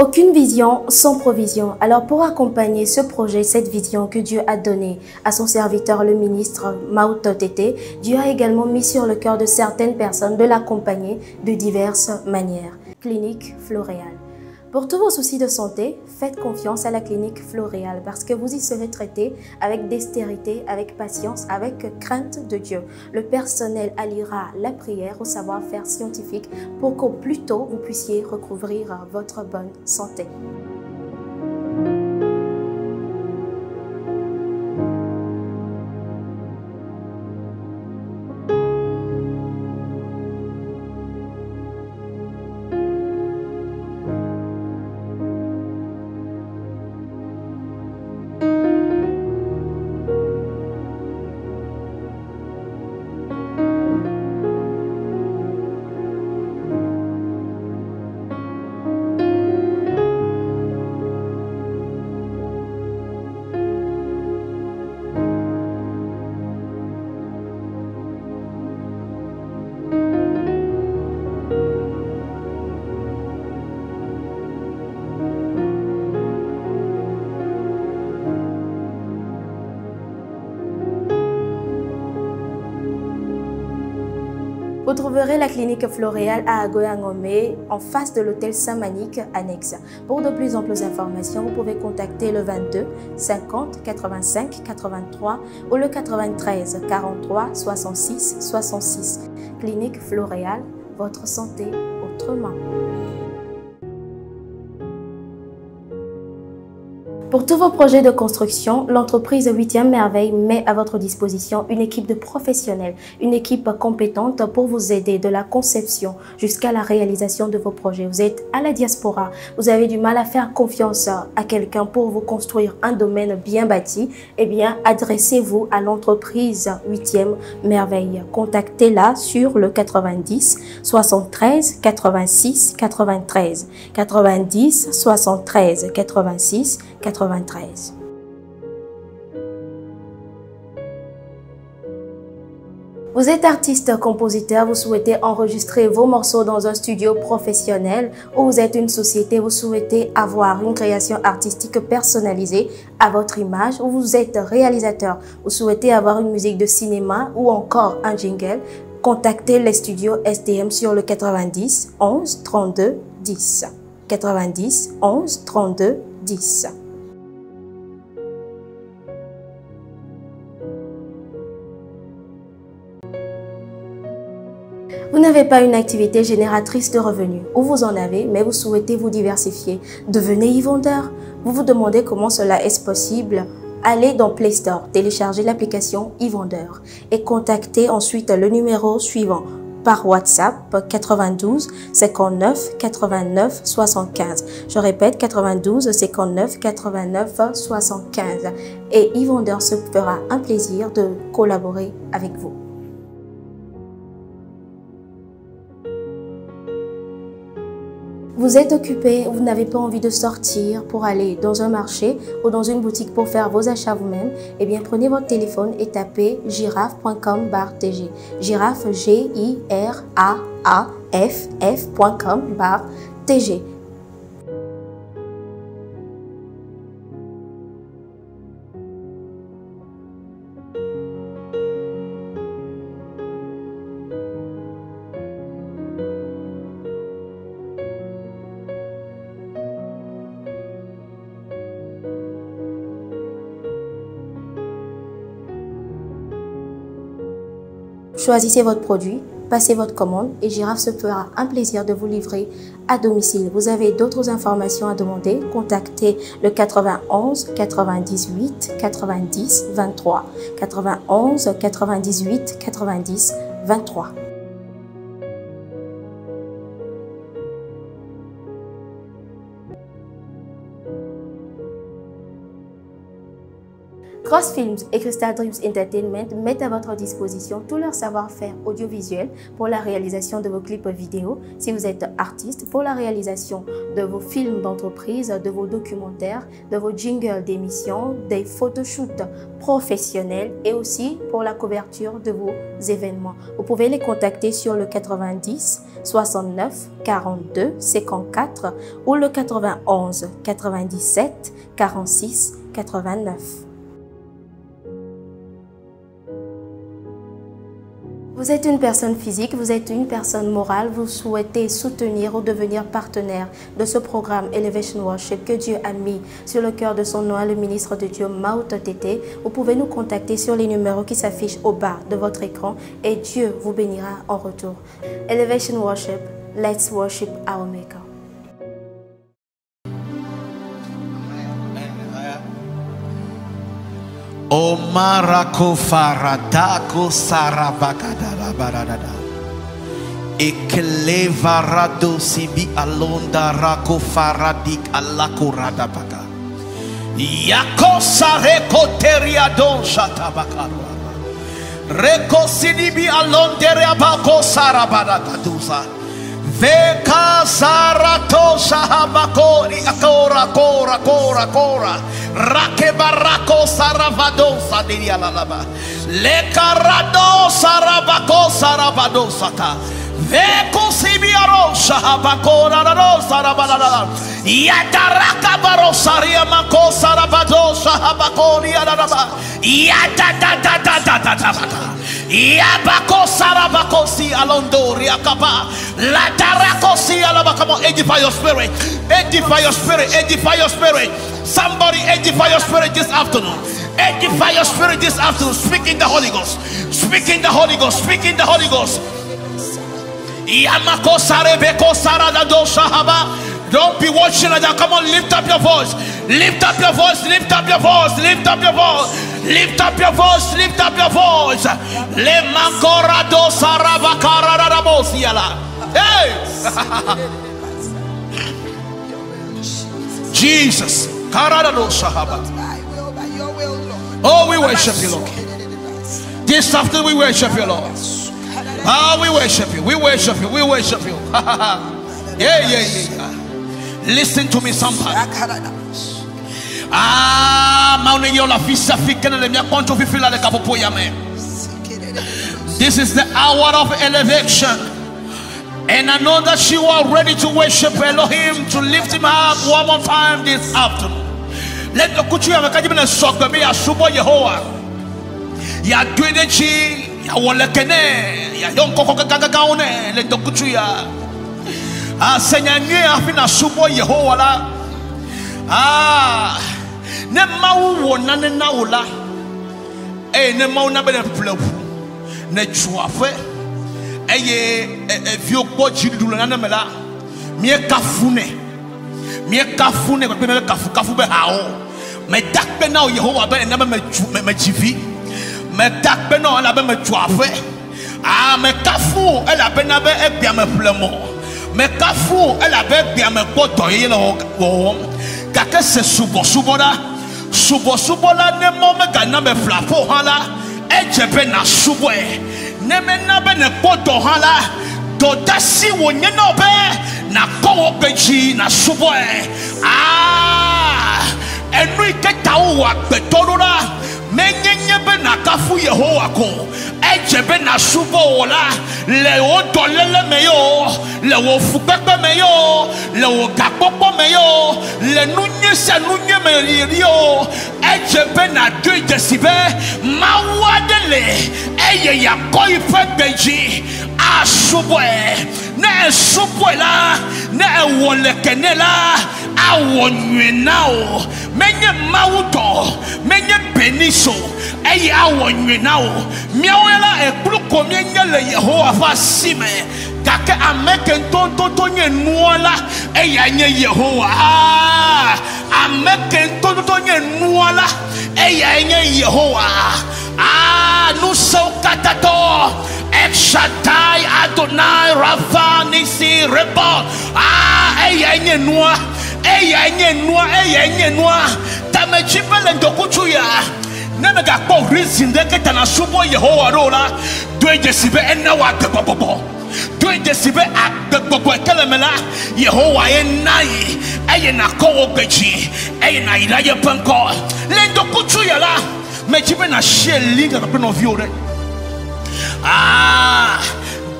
Aucune vision sans provision. Alors pour accompagner ce projet, cette vision que Dieu a donnée à son serviteur, le ministre Mao Totete, Dieu a également mis sur le cœur de certaines personnes de l'accompagner de diverses manières. Clinique Floréal. Pour tous vos soucis de santé, faites confiance à la clinique Floréal parce que vous y serez traité avec dextérité, avec patience, avec crainte de Dieu. Le personnel alliera la prière au savoir-faire scientifique pour qu'au plus tôt vous puissiez recouvrir votre bonne santé. Vous trouverez la clinique Floréal à Agoya-Ngomé, en face de l'hôtel Saint-Manique annexe. Pour de plus amples informations, vous pouvez contacter le 22 50 85 83 ou le 93 43 66 66. Clinique Floréal, votre santé autrement. Pour tous vos projets de construction, l'entreprise 8e Merveille met à votre disposition une équipe de professionnels, une équipe compétente pour vous aider de la conception jusqu'à la réalisation de vos projets. Vous êtes à la diaspora, vous avez du mal à faire confiance à quelqu'un pour vous construire un domaine bien bâti, eh bien, adressez-vous à l'entreprise 8e Merveille. Contactez-la sur le 90 73 86 93, 90 73 86 93. Vous êtes artiste, compositeur, vous souhaitez enregistrer vos morceaux dans un studio professionnel ou vous êtes une société, vous souhaitez avoir une création artistique personnalisée à votre image ou vous êtes réalisateur, vous souhaitez avoir une musique de cinéma ou encore un jingle, contactez les studios STM sur le 90 11 32 10. 90 11 32 10. Vous n'avez pas une activité génératrice de revenus ou vous en avez mais vous souhaitez vous diversifier. Devenez e-vendeur. Vous vous demandez comment cela est possible. Allez dans Play Store, téléchargez l'application e-vendeur et contactez ensuite le numéro suivant par WhatsApp 92 59 89 75. Je répète 92 59 89 75 et e-vendeur se fera un plaisir de collaborer avec vous. Vous êtes occupé, vous n'avez pas envie de sortir pour aller dans un marché ou dans une boutique pour faire vos achats vous-même, eh bien prenez votre téléphone et tapez giraffe.com/tg. Giraffe GIRAAFF.com/tg. Choisissez votre produit, passez votre commande et Giraffe se fera un plaisir de vous livrer à domicile. Vous avez d'autres informations à demander, contactez le 91 98 90 23. 91 98 90 23. Cross Films et Crystal Dreams Entertainment mettent à votre disposition tout leur savoir-faire audiovisuel pour la réalisation de vos clips vidéo. Si vous êtes artiste, pour la réalisation de vos films d'entreprise, de vos documentaires, de vos jingles d'émissions, des photoshoots professionnels et aussi pour la couverture de vos événements. Vous pouvez les contacter sur le 90 69 42 54 ou le 91 97 46 89. Vous êtes une personne physique, vous êtes une personne morale, vous souhaitez soutenir ou devenir partenaire de ce programme Elevation Worship que Dieu a mis sur le cœur de son nom, le ministre de Dieu, Maoto Tété. Vous pouvez nous contacter sur les numéros qui s'affichent au bas de votre écran et Dieu vous bénira en retour. Elevation Worship, let's worship our Maker. O marako faradako sarabakadara baradada. Ekeleva rado sibi alonda rako faradik alako radabaka. Yako sareko teriadon shatabakaro. Reko sinibi alondere abako sarabadakadusa. Veka zarato shahabakori akora kora kora kora. Rake barako saravado sadiria lalaba. Le carado sarabako sarabado sata. Veko sibiaro shahabako rado sarabala. Yataraka baro saria mako sarabado shahabako rialaba. Yatata. Yabako sarabako si alondo riakaba. La tarako si alaba. Come on, edify your spirit. Edify your spirit. Edify your spirit. Somebody edify your spirit this afternoon. Edify your spirit this afternoon. Speak in the Holy Ghost. Speak in the Holy Ghost. Speak in the Holy Ghost. Yamako sarebeko saradado shahaba. Don't be watching like that. Come on, lift up your voice. Lift up your voice. Lift up your voice. Lift up your voice. Lift up your voice. Lift up your voice. Le makorado sarabakara radabosiala. Hey! Jesus. Oh, we worship you, Lord. This afternoon we worship you, Lord. Ah, we worship you. We worship you. We worship you. Yeah. Listen to me, somebody. This is the hour of elevation. And I know that you are ready to worship Elohim, to lift him up one more time this afternoon. Let the kuchu ya mekaji bina sokwe mi ya subo Yehowa. Ya dwedechi, ya wolekene, ya yonkoko kakakaone. Let the kuchu ya senyange afina subo Yehowa la. Ne mawu wona ne naula. Ne mawu na bene plewu. Ne chuafe. Eye vieux boji du lana mela mie kafune ko be kafu be hao me dakbe na o Yehowa be na me jivi me dakbe na la be me tuafe me kafu ela be na be ebia me plemo me kafu ela be bia me gbodo ye lo wo kake se subo la ne mo me gana me flafo hala ejebe na subo Nemena bene koto hala do dasi wonye no be na kowo beji na subo enu iketa uwa betorura menyenye be na kafu Yehowa ko ejebe na subo wala le o dolele meyo le wo fukpepe meyo le wo gapopo meyo le nunye se nunye meyo ejebe na deux desibe mawadele eye ya koi fe beji asubwe ne subwe la ne wolekene la awonwenao menye mauto menye beniso eye awonwenao miawela ekluko menye le Yehowa fa sime kake ameke ntonto nye nuala eye nye Yehowa ameke ntonto nye nuala eye nye Yehowa nuso katato Shaddai Adonai Rafa Nisi Reba eye nye nua tamechipele ndokuchu ya Nemega po reason de que tana subo Yehowa rola. Doe jesibe ena wa bebo. Doe jesibe a bebo kelemela. Yehowa enai. Eye na ko beji. Eye na iraye penko. Lendo kuchu yala. Mejibe na share link at the of you.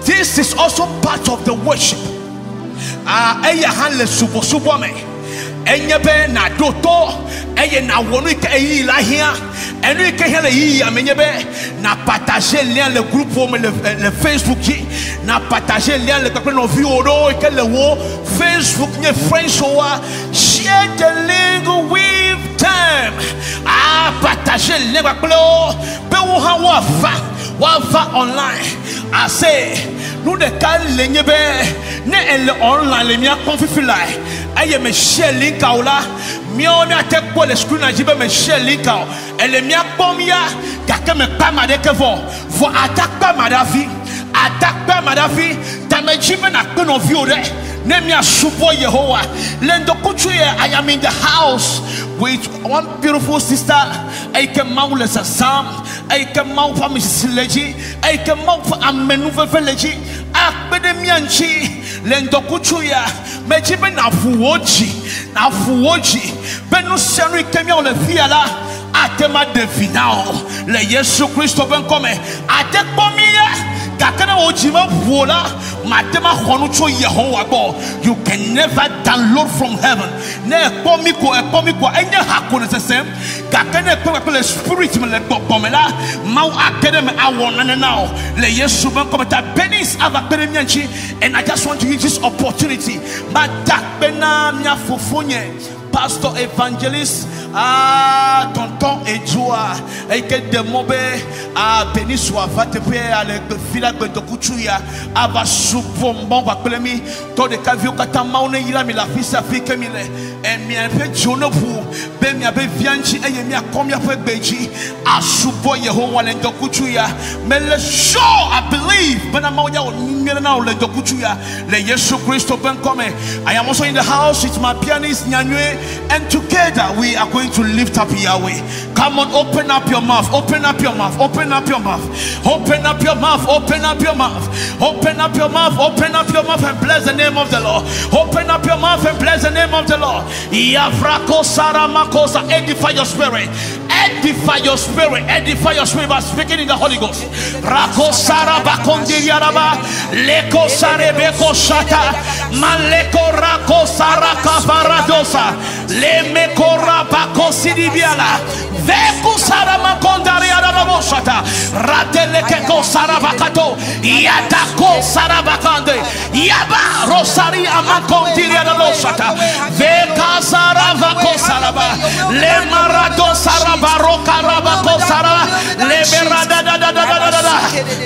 This is also part of the worship. Eya hanle subo subo me. Enyebe na doto. Eye na wonu ike eyi la hia. Enu ike hia le yi amenyebe. Na partager lien le groupe le Facebook qui. Na partager lien le kakwe no view oro ike le wo Facebook nye friends owa. Share the link with them. Partager lien kakwe o. Be wo ha wafa online. I say nous de kan lenyebe ne elle online le mia confifilai. Aye me share link aula. Mio mi atek po le screen na jibe me share link au. Elle mia pomia kake me pa made ke vo attaque pas madafi. Attaque pas madafi. Ta me jibe na pe no view de. Ne mi asupo Yehowa. Lendo kuchuye I am in the house with one beautiful sister. I can mount les Sam. I can mount for Mrs. Leji. I can mount for Amenu Veleji. Akbede mianchi. Lendo kuchuya. Mejibe na fuoji. Na fuoji. Benu senu ikemi ole fiala. Atema devinao. Le Yesu Christo ben come. Atek pomia. Kakana ojima vola. Matema khonucho Yehowa go. You can never download from heaven. Ne pomiko enye hakone sesem. Kakana le spirit me le bomela. Mau academy awon now. Le Yesu ben come ta benis ava benemianchi. And I just want to use this opportunity. Madak bena mia fofonye. Pastor Evangelist tonton Ejua eke demobe beni soit va te payer avec fila de kuchuya ava supombo va pelemi to de kavio kata maune ira mi la fils afrique mi le e mi enfe jono pu be mi abe vianchi eye mi akomia fe beji asupo Yehowa le de kuchuya me le show I believe bana mauya ngere na le de kuchuya le Yesu Christo ben come. I am also in the house with my pianist Nyanywe. And together we are going to lift up Yahweh. Come on, open up your mouth. Open up your mouth. Open up your mouth. Open up your mouth. Open up your mouth. Open up your mouth. Open up your mouth and bless the name of the Lord. Open up your mouth and bless the name of the Lord. Yavrako Saramakosa. Edify your spirit. Edify your spirit. Edify your spirit by speaking in the Holy Ghost. Rako Sarabakondiriaraba. Leko Sarebeko Shata. Maleko Rako Saraka Paradosa. Le mekora bako sidibiala veku sarama kondari adabo shata ratele keko sarabakato yatako sarabakande yaba rosari amakontiri adabo shata veka sarabako saraba le marado sarabaro karabako saraba le berada da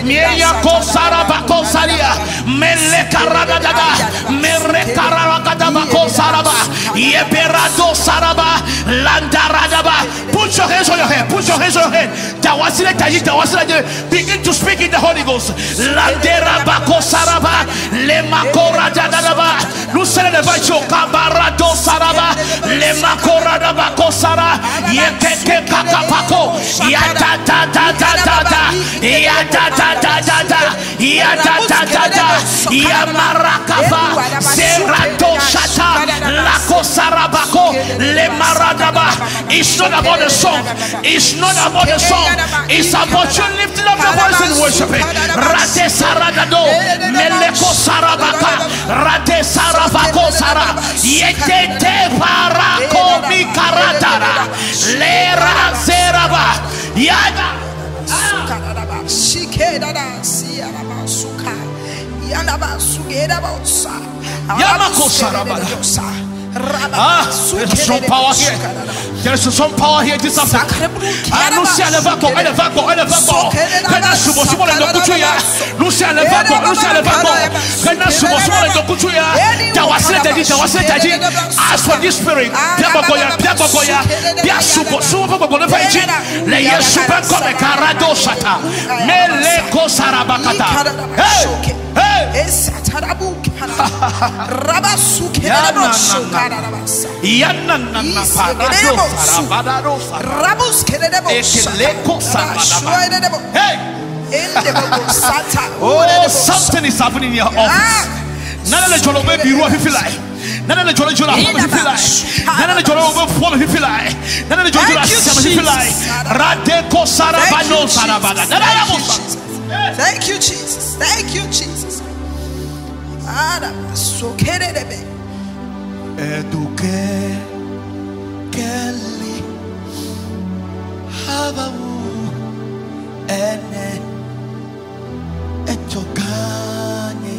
miya ko sarabako saria mele karada da mere karabaka bako saraba yeberado saraba landaradaba. Put your hands on your head. Put your hands on your head. Begin to speak in the Holy Ghost. Landerabako saraba le makora dadaba. Nous célébrons kabarado saraba le makora dabako sara yekeke kakapako yata ta ta ta ta ta yata ta ta ta ta yata ta ta ta yamarakava serato shata la kosarabako le maradaba. It's not about the song. It's not about the song. It's about you lifting up your voice and worshiping. Rate saradado meleko sarabaka rate sarabako sara yetete parako mikaratara lera zeraba yada shikedada siaraba suka yanaba sugeda bosa yamako sarabala. There's some power here. There's some power here this afternoon. Anuncia levaco, elevaco. Kana subo subo le dokuchuya. Anuncia levaco. Kana subo subo le dokuchuya. Tawasile taji. Ask for this spirit. Piabogoya. Pia subo le faiji. Le Yesu ben come karado shata. Meleko sarabakata. Hey. Esatarabu Rabasuke Yanana parado sarabadaro sarabadaro. Ekeleko sarabadaro. Hey! Oh, something is happening in your office. Nana le jolo be biru afi filai. Nana le jolo jolo afi filai. Nana le jolo be fo afi filai. Nana le jolo jolo afi filai. Radeko sarabano sarabada. Thank you, Jesus. Thank you, Jesus. So Eduke Kelly Havawu Ene Etokanye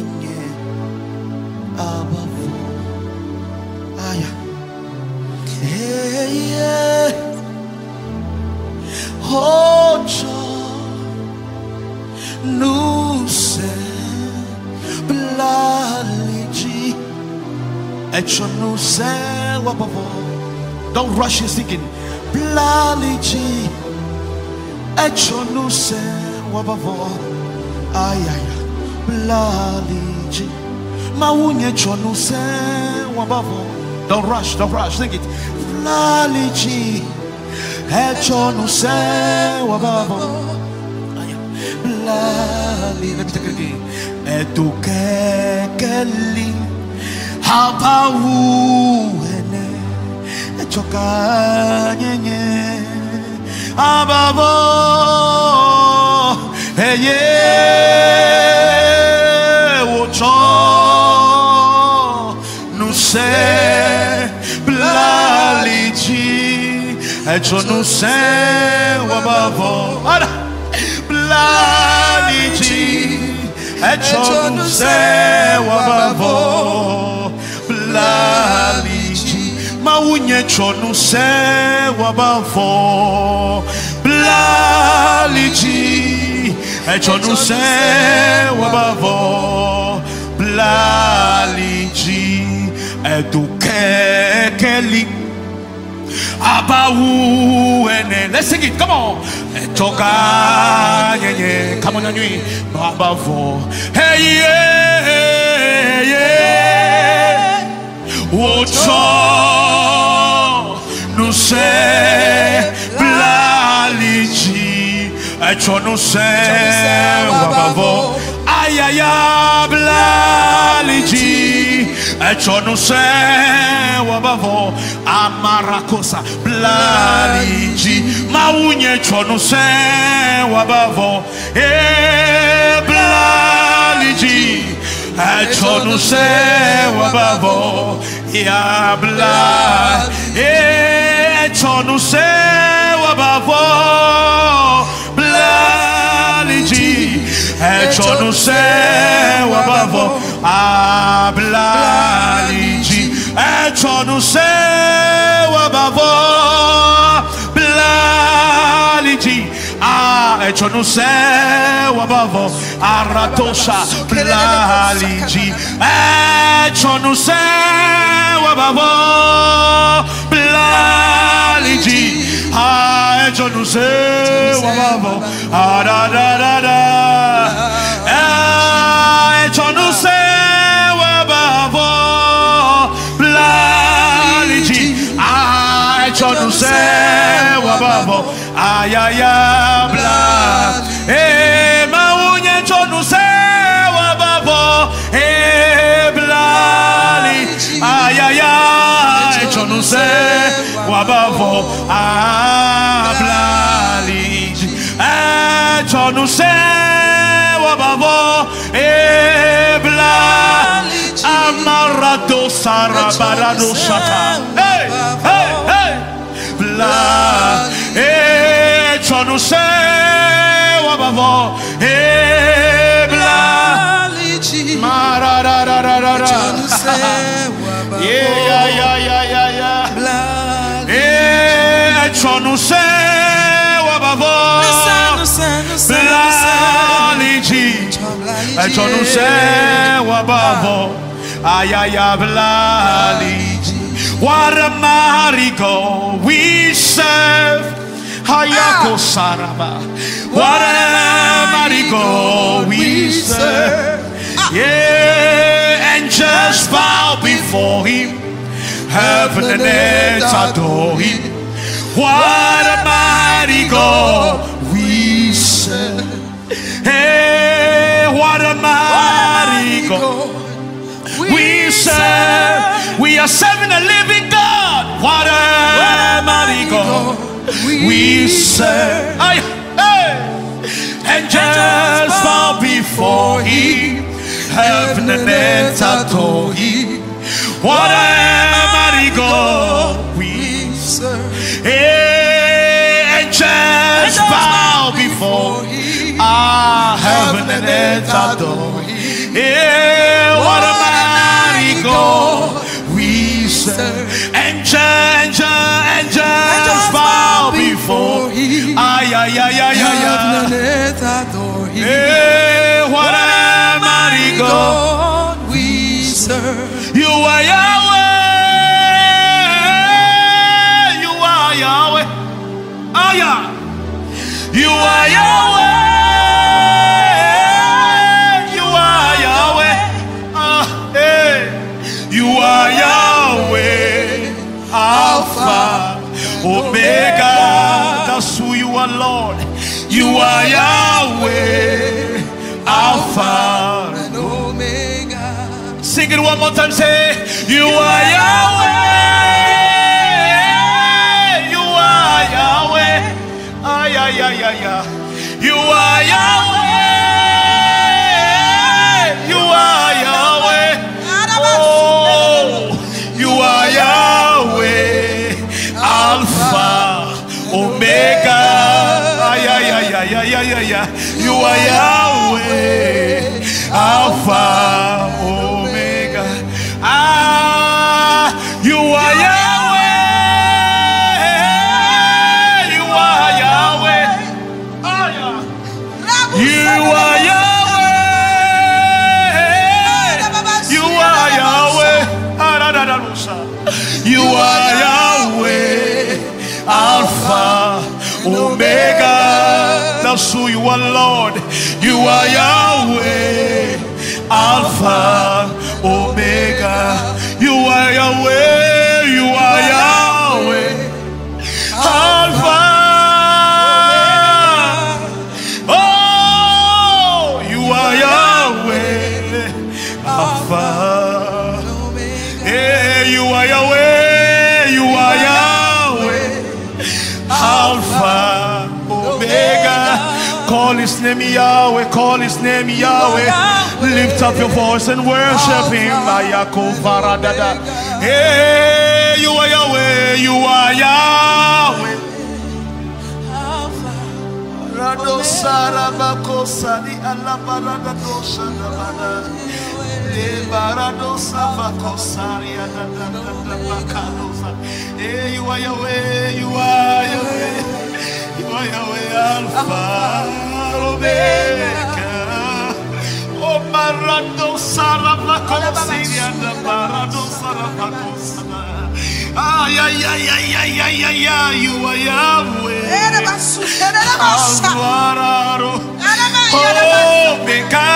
Abavu Aya Hey Hojo Nuse Blaliji Echonuse Wabavo. Don't rush your singing. Blaliji Echonuse Wabavo. Ayaya Blaliji Mawunye Chonuse Wabavo. Don't rush, sing it. Blaliji Echonuse Wabavo. Let me take it again. Eduke Kelly Habawu Ene Echoka Nye Ababo Eye Wocho Nuse Blaliji Echo Nuse Wabavo Blaliji Echonuse Wabavo Blaliji Mawunye chonuse Wabavo Blaliji Echonuse Wabavo Blaliji Eduke Kelly Abawu Ene. Let's sing it, come on. Etoka Nye. Come on, Nui. Babavo. Hey, yeah, yeah. Wocho Nuse Blaliji Echo Nuse Wabavo. Ayaya Blaliji Echo Nuse Wabavo. Amarakosa Blaliji Mawunye Chonuse Wabavo. Blaliji Chonuse Wabavo. Ya Bla Chonuse Wabavo. Blaliji Chonuse Wabavo. Blaliji Chonuse Wabavo. Blaliji Chonuse Wabavo. Aratosha Blaliji Chonuse Wabavo. Blaliji Chonuse Wabavo. Da da da da. Chonuse Wabavo. Blaliji Chonuse Wabavo. Ayaya Bla Mawunye Chonuse Wabavo. Blali Ayaya Chonuse Wabavo. Blali Chonuse Wabavo. Blali Amarado Sarabarado Shata. Hey, hey, hey. Bla Chonuse Wabavo. Blaliji Mararararara. Yeah. Chonuse Wabavo. Blaliji Chonuse Wabavo. Ayaya Blaliji. What a mighty God we serve. Hayako Saraba. What a mighty God we serve. Yeah, angels bow before him. Heaven and earth adore him. What a mighty God we serve. Hey, what a mighty God we serve. We are serving a living God. What a mighty God we serve. Angels bow before him. Heaven and earth adore him. What a mighty God we serve. Hey, angels bow before him. Heaven and earth adore him. Hey, what a mighty God we serve. Angels bow before him. Heaven and earth adore him. Hey, what a mighty God we serve. You are Yahweh. You are Yahweh. You are Yahweh. You are Yahweh. You are Yahweh. Alpha, Omega. That's who you are, Lord. You are Yahweh. Alpha and Omega. Sing it one more time. Say, you are Yahweh. You are Yahweh. You are Yahweh. You are Yahweh. Oh, you are Yahweh. Alpha, Omega. You are Yahweh. Alpha, Omega. You are Yahweh. You are Yahweh. You are Yahweh. You are Yahweh. You are Yahweh. Alpha, Omega. That's who you are, Lord. You are Yahweh. Alpha, Omega. You are Yahweh. You are Yahweh. Alpha. Oh, you are Yahweh. Alpha. Hey, you are Yahweh. You are Yahweh. Alpha, Omega. Call his name Yahweh. Call his name Yahweh. Lift up your voice and worship him. Hey, you are Yahweh. You are Yahweh. Hey, you are Yahweh. You are Yahweh. You are Yahweh. Alpha, Omega. Oh, Marado Sarabakosiria, Marado Sarabakosana. You are Yahweh. Alvarado. Oh, Beka.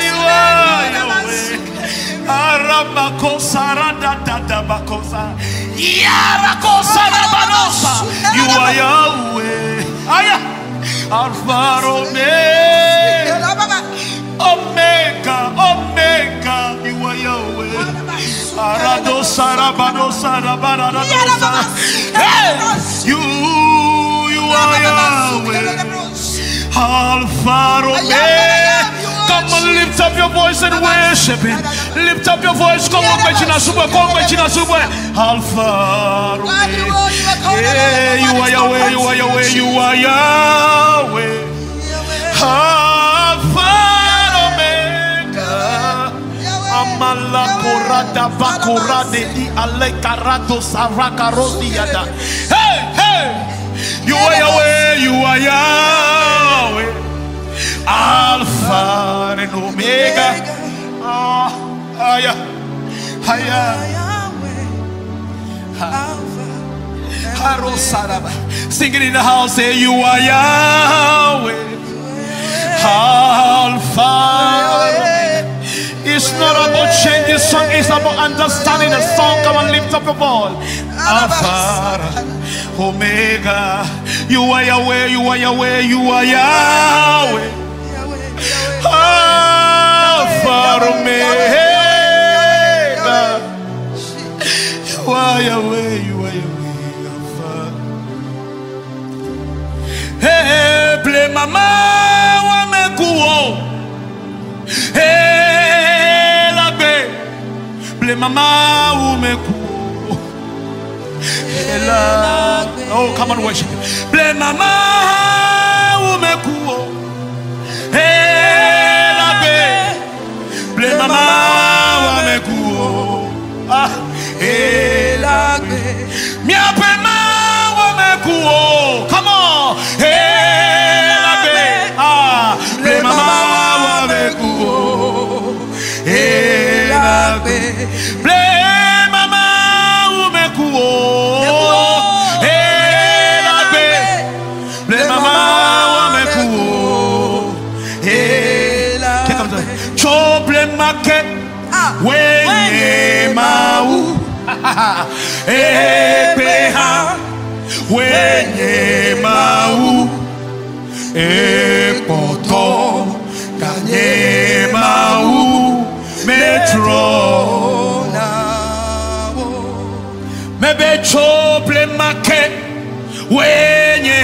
You are Yahweh. Arabakosarada Bakosa. Yarakosarabanosa. You are Yahweh. Alpha, Omega. Omega, Omega, you are Yahweh. Arado Sarabano Sarabanadosa. Hey, you are Yahweh. Alpha, Omega. Come on, lift up your voice and worship him. Lift up your voice. Come on, Alpha, Omega. Yeah, you are Yahweh, you are Yahweh, you are Yahweh. Alpha, Omega. Amala korada bakorade di alekarato savakarodiada. Hey, hey, you are Yahweh, you are Yahweh. Alpha and Omega. Sing it in the house. Say, you are Yahweh. Alpha. It's not about changing song, it's about understanding the song. Come on, lift up your voice. Alpha, Omega, you are Yahweh, you are Yahweh, you are Yahweh. Alpha, Omega, you are Yahweh, you are Yahweh, Alpha. Hey, play mama, wa me kuo. Hey, la be, play mama, wa me kuo. Oh, come on, worship. Play mama, wa me kuo. Hey, la be, play mama, wa me kuo. Ah, hey, la be, mi apema wa me kuo. Come on. Hey, la be, ah, play mama wa me kuo. Hey, la be, play mama wa me kuo. Hey, la be, play mama wa me kuo. Hey, la be, chople make, wenye mau. Hey, beha. Wenye mau Epoto Kanye mau Metro Mebe chople make Wenye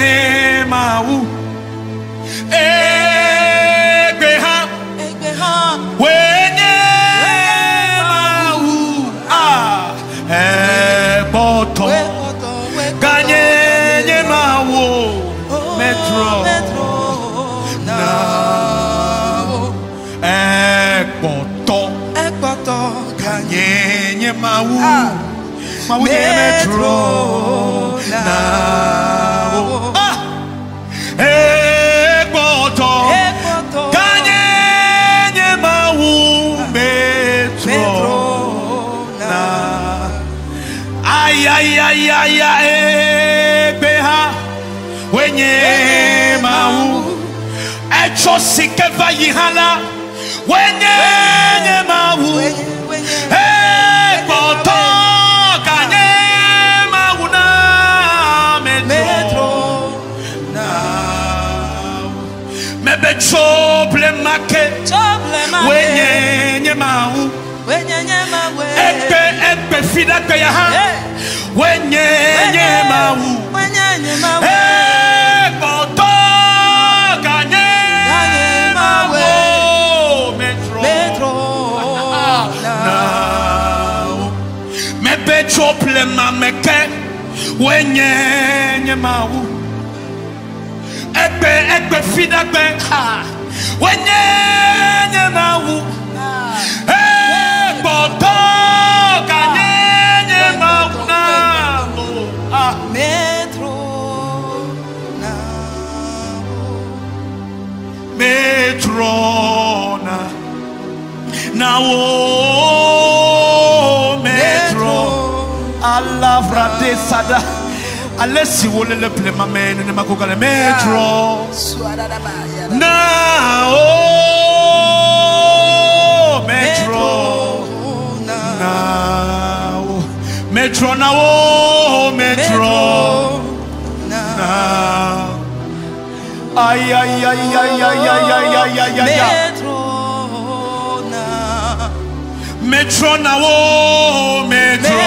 mau Egbeha Wenye mau Epoto Kanye Mawo Metro Now Ekpoto Kanye Mawo Metro Now Ekpoto Kanye Mawo Metro Now Ay wenye mau echo sikeva yihala wenye mau poto kanye mau na metro now mebe choble make wenye mau ekpe fida ke ya ha wenye mau chople mameke wenye mau ekpe fidakbe ha wenye mau boto kanye mau na metro now metro Allah frate sada alesi wole le ple mamen ne makokale metro now metro now metro now metro now ay ay ay ay ay ay ay ay ay metro now metro now metro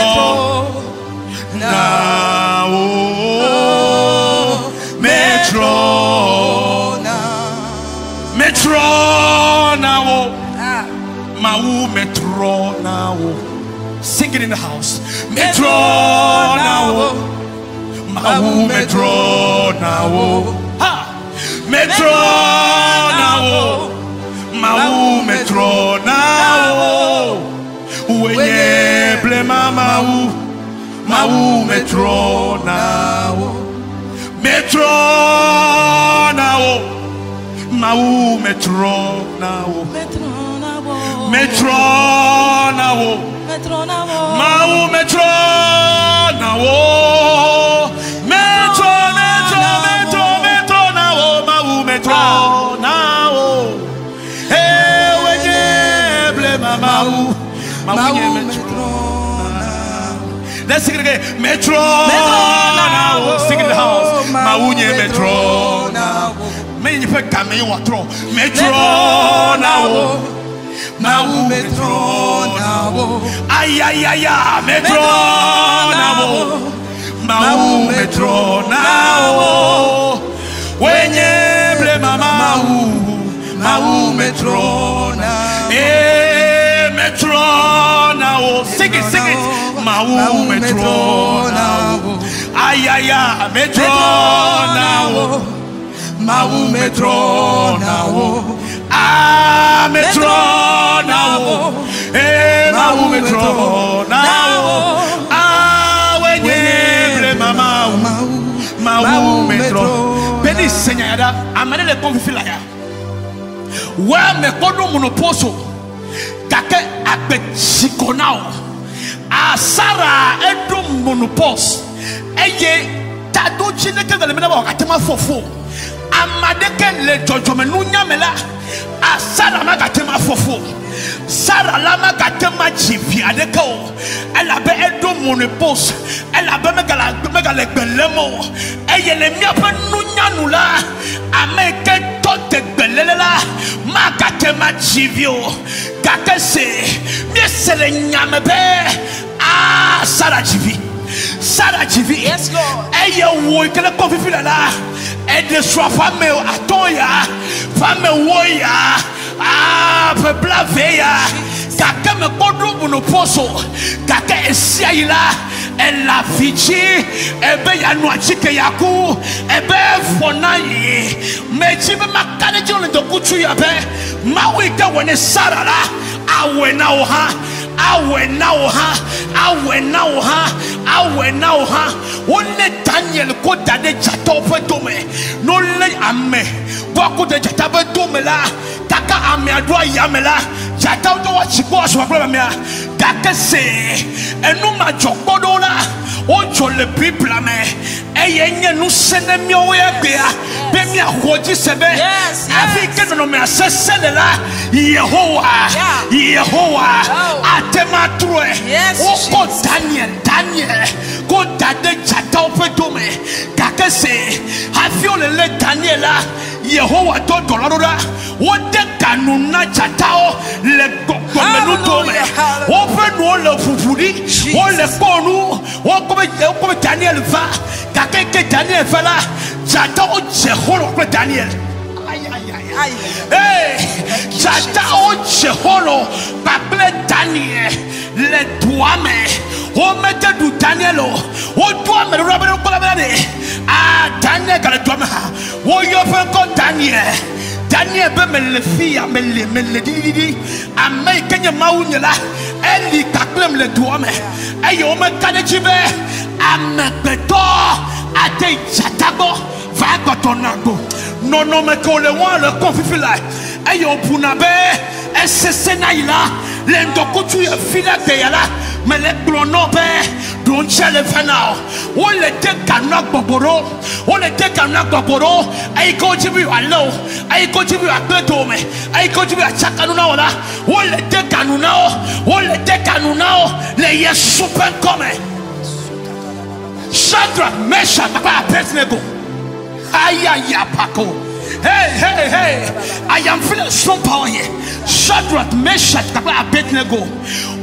metro now mau metro now sing it in the house metro now mau metro now ha metro now mau metro now wenye blema mau metro now metro now mau metro now metro now mau metro now metro now mau metro now hey wenye blema sing it again. Metro now. Sing it in the house. Maunye metro now. May you put Kame Watro. Metro now. Mau metro now. Ay ay ay ay. Metro now. Mau metro now. When you blame Mau metro now. Eh metro now. Sing it, sing it. Mau metro now. Ay ay ay. Metro now. Mau metro now. Ah metro now. Eh mau metro now. Ah when you blame Mau metro. Beni senyada amane le konfilaya. Wa me kodo monoposo. Kake abetchikonao. Asara edum monopos. Eye tado chineke de mena ba katema fofo. Amadeke le jojomenu nyamela. Asara magatema fofo. Sara lama gatema jivi adeko. Elle avait edum monopos. Elle avait megala gbelemo. Eye le miape nunya nula. Ameke tote gbelela. Magatema jivio. Kake se miesele nyamebe. Ah Sara jivi. Sara jivi. Yes, Lord. Eye wo ikele konfifi la. Ede swa fame atoya. Fame woya. Ah pebla veya. Kake me kodo monoposo. Kake esia ila. Ela fichi ebe ya no achike yaku ebe fonayi mechi be makane jole do kuchu ya be mawi ka woni sarala awe na oha awe na oha awe na oha awe na oha wonne Daniel ko dade jato fe dome no le ame boko de jata be dome la kaka ame adwa yamela jata do wa chiko aso problem me kaka se enu ma jokodo la ojo le people me eye nye nu sene mi o ye bia be mi ahoji sebe afike no me asesele la Yehowa atema troe o Daniel ko dade jata ope dome kaka se afio le Daniel la Yehowa do dolora o de kanuna jatao le gomenu dome o pe no le fufuri o le konu o ko Daniel va kaka ke Daniel va la jatao Jeholo ko Daniel jatao Jeholo paple Daniel le douame o mette du Daniel o douame le rabbe ko la ah Daniel ka le douame o yo fe ko Daniel be me le fia me le di amay kenya maunyela eli kaklem le douame ayo me kane chibe amepeto ate jatago va gotonago no me ko le wa le konfifila ayo punabe esesena ila le ndokutu ya fila de yala me le klonobe don chele fanao o le te kanak boboro o le te kanak boboro ay ko jibi allo ay ko jibi akletome ay ko jibi achakanuna wala o le te kanunao le yesu pen come Shadrach, Meshach, Abednego. Ayaya pako. Hey, I am feeling strong power here. Shadrach, Meshach, Abednego.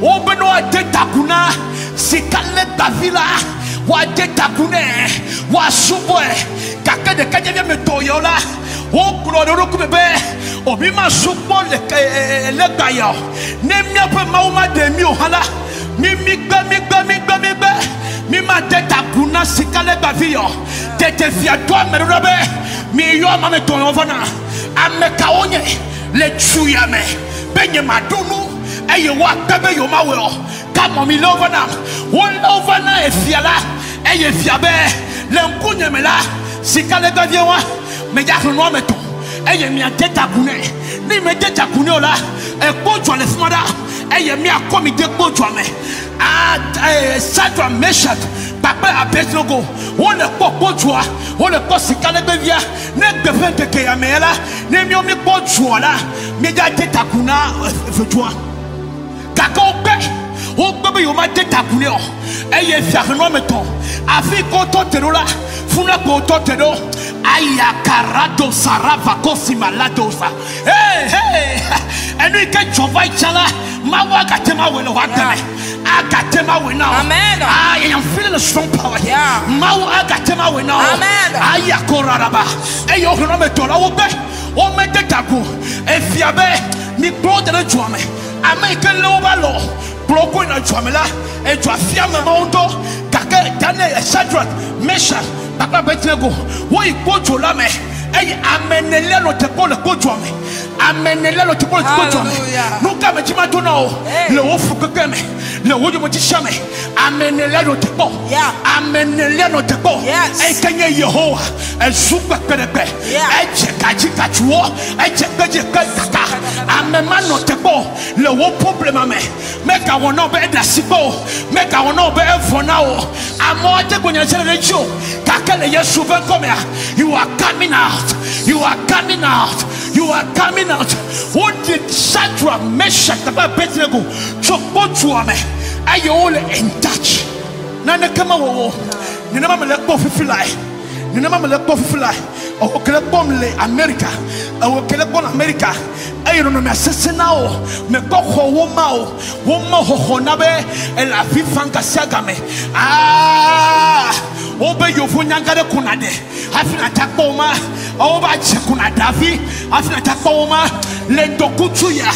Obeno ade takuna sikale davila wa de takune wa suboe kaka de kaje me toyola o gloro ku bebe obi ma subo le gayo ne mi ape mauma de mi ohala mi gba mi ma de takuna sikale davio tete fia to merobe mi yo ma me toyovana ameka onye le chuyame benye madunu eye wa bebe yo ma we kamo mi lovana won lovana e fiala eye fiabe le nkunye mela sikale gavie wa me ja no meto eye mi ateta kune ni me teta kune ola e kojo le fumada eye mi akomi de kojo me Shadrach, Meshach, papa Abednego on le kojo on le sikale gavia ne defende ke ya mela ne mi o mi kojo la me ja teta kuna vejoa kaka ope O baby you might take takuneo. Eye fiakhnometon. Afi koto terola. Funa koto tero. Aya karado sarava kosi maladosa. Hey hey. And we can jova chala. Mawa gatema weno wadane. Agatema weno. Amen. I am feeling a strong power here. Mawa agatema weno. Amen. Aya koraraba. Eyo khnometon. Obe. O me take taku. Efiabe. Ni bro de juame. American loba law. Broko na juamela. E juafia me maundo. Kake Daniel Shadrach Meshach. Papa Betnego, wo ikojo la me, amenele lo tepo le kojo me, amenele lo tepo le kojo me. Nuka me chima to na o, le wo fuke me, le wo yo mo chisha me, amenele lo tepo, amenele lo tepo. Kenye Yehowa, suka perepe, chekaji kachuo, chekaji kaka, amema no tepo, le wo problema me, make I wanna be edasibo, make I wanna be efonao, amote kwenye rejo. You are coming out. You are coming out. You are coming out. What did Shadrach, Meshach, Abednego, Chopochuame? Are you all in touch? Nana kama wo. Nina mama le kofi fly. Nina mama le kofi fly. O kele bomle America. O kele bon America. Ayo no me asese na o. Me kokho wo ma o. Wo ma ho na be el afifanga siagame. Ah. Obe yofu nyangare kunade afina takoma oba chekunadavi afina takoma le dokutuya.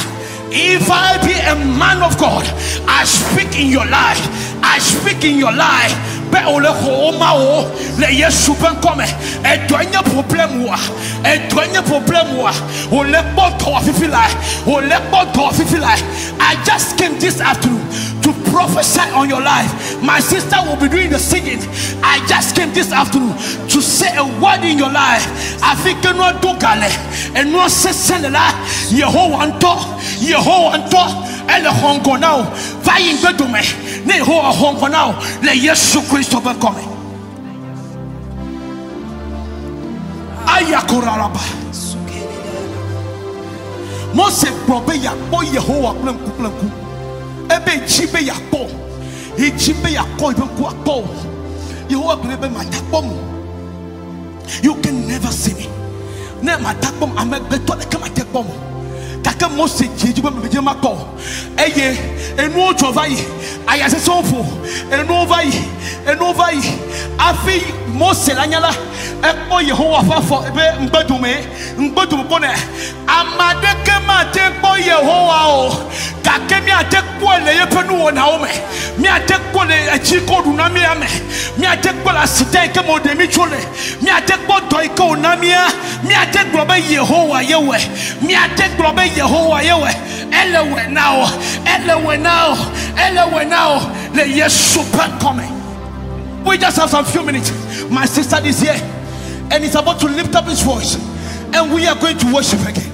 If I be a man of God, I speak in your life. I speak in your life. Be ole khoma o le Yesu ben come e donya problem wa ole boto afifila ole boto afifila. I just came this afternoon to prophesy on your life. My sister will be doing the singing. I just came this afternoon to say a word in your life. I think no do gale and no senela Yehovah anto ele hongo now va in bedume ne ho hongo now le Yesu Christ ben come ayakoraraba Mose probe ya po Yehovah plenku ebe chibe ya po ichibe ya ko ibe ku akpo Yehovah brebe matakpom. You can never see me ne matakpom amebeto le kama tekpom kaka Mose jijibe mejema ko eye enu ojo vai ayase sonfo enu vai afi Mose lanyala ekpo Yehovah fafo ebe mgbedum ko ne amade kema tekpo Yehovah o kake mi atekpo le yepenu wona o me mi atekpo le achikodu na mi ame mi atekpo la sita ke modemi chole mi atekpo doi ko na mi atekpo be Yehovah yewe mi atekpo be Yehovah yewe elewe now le Yesu pa coming. We just have some few minutes. My sister is here and he's about to lift up his voice and we are going to worship again.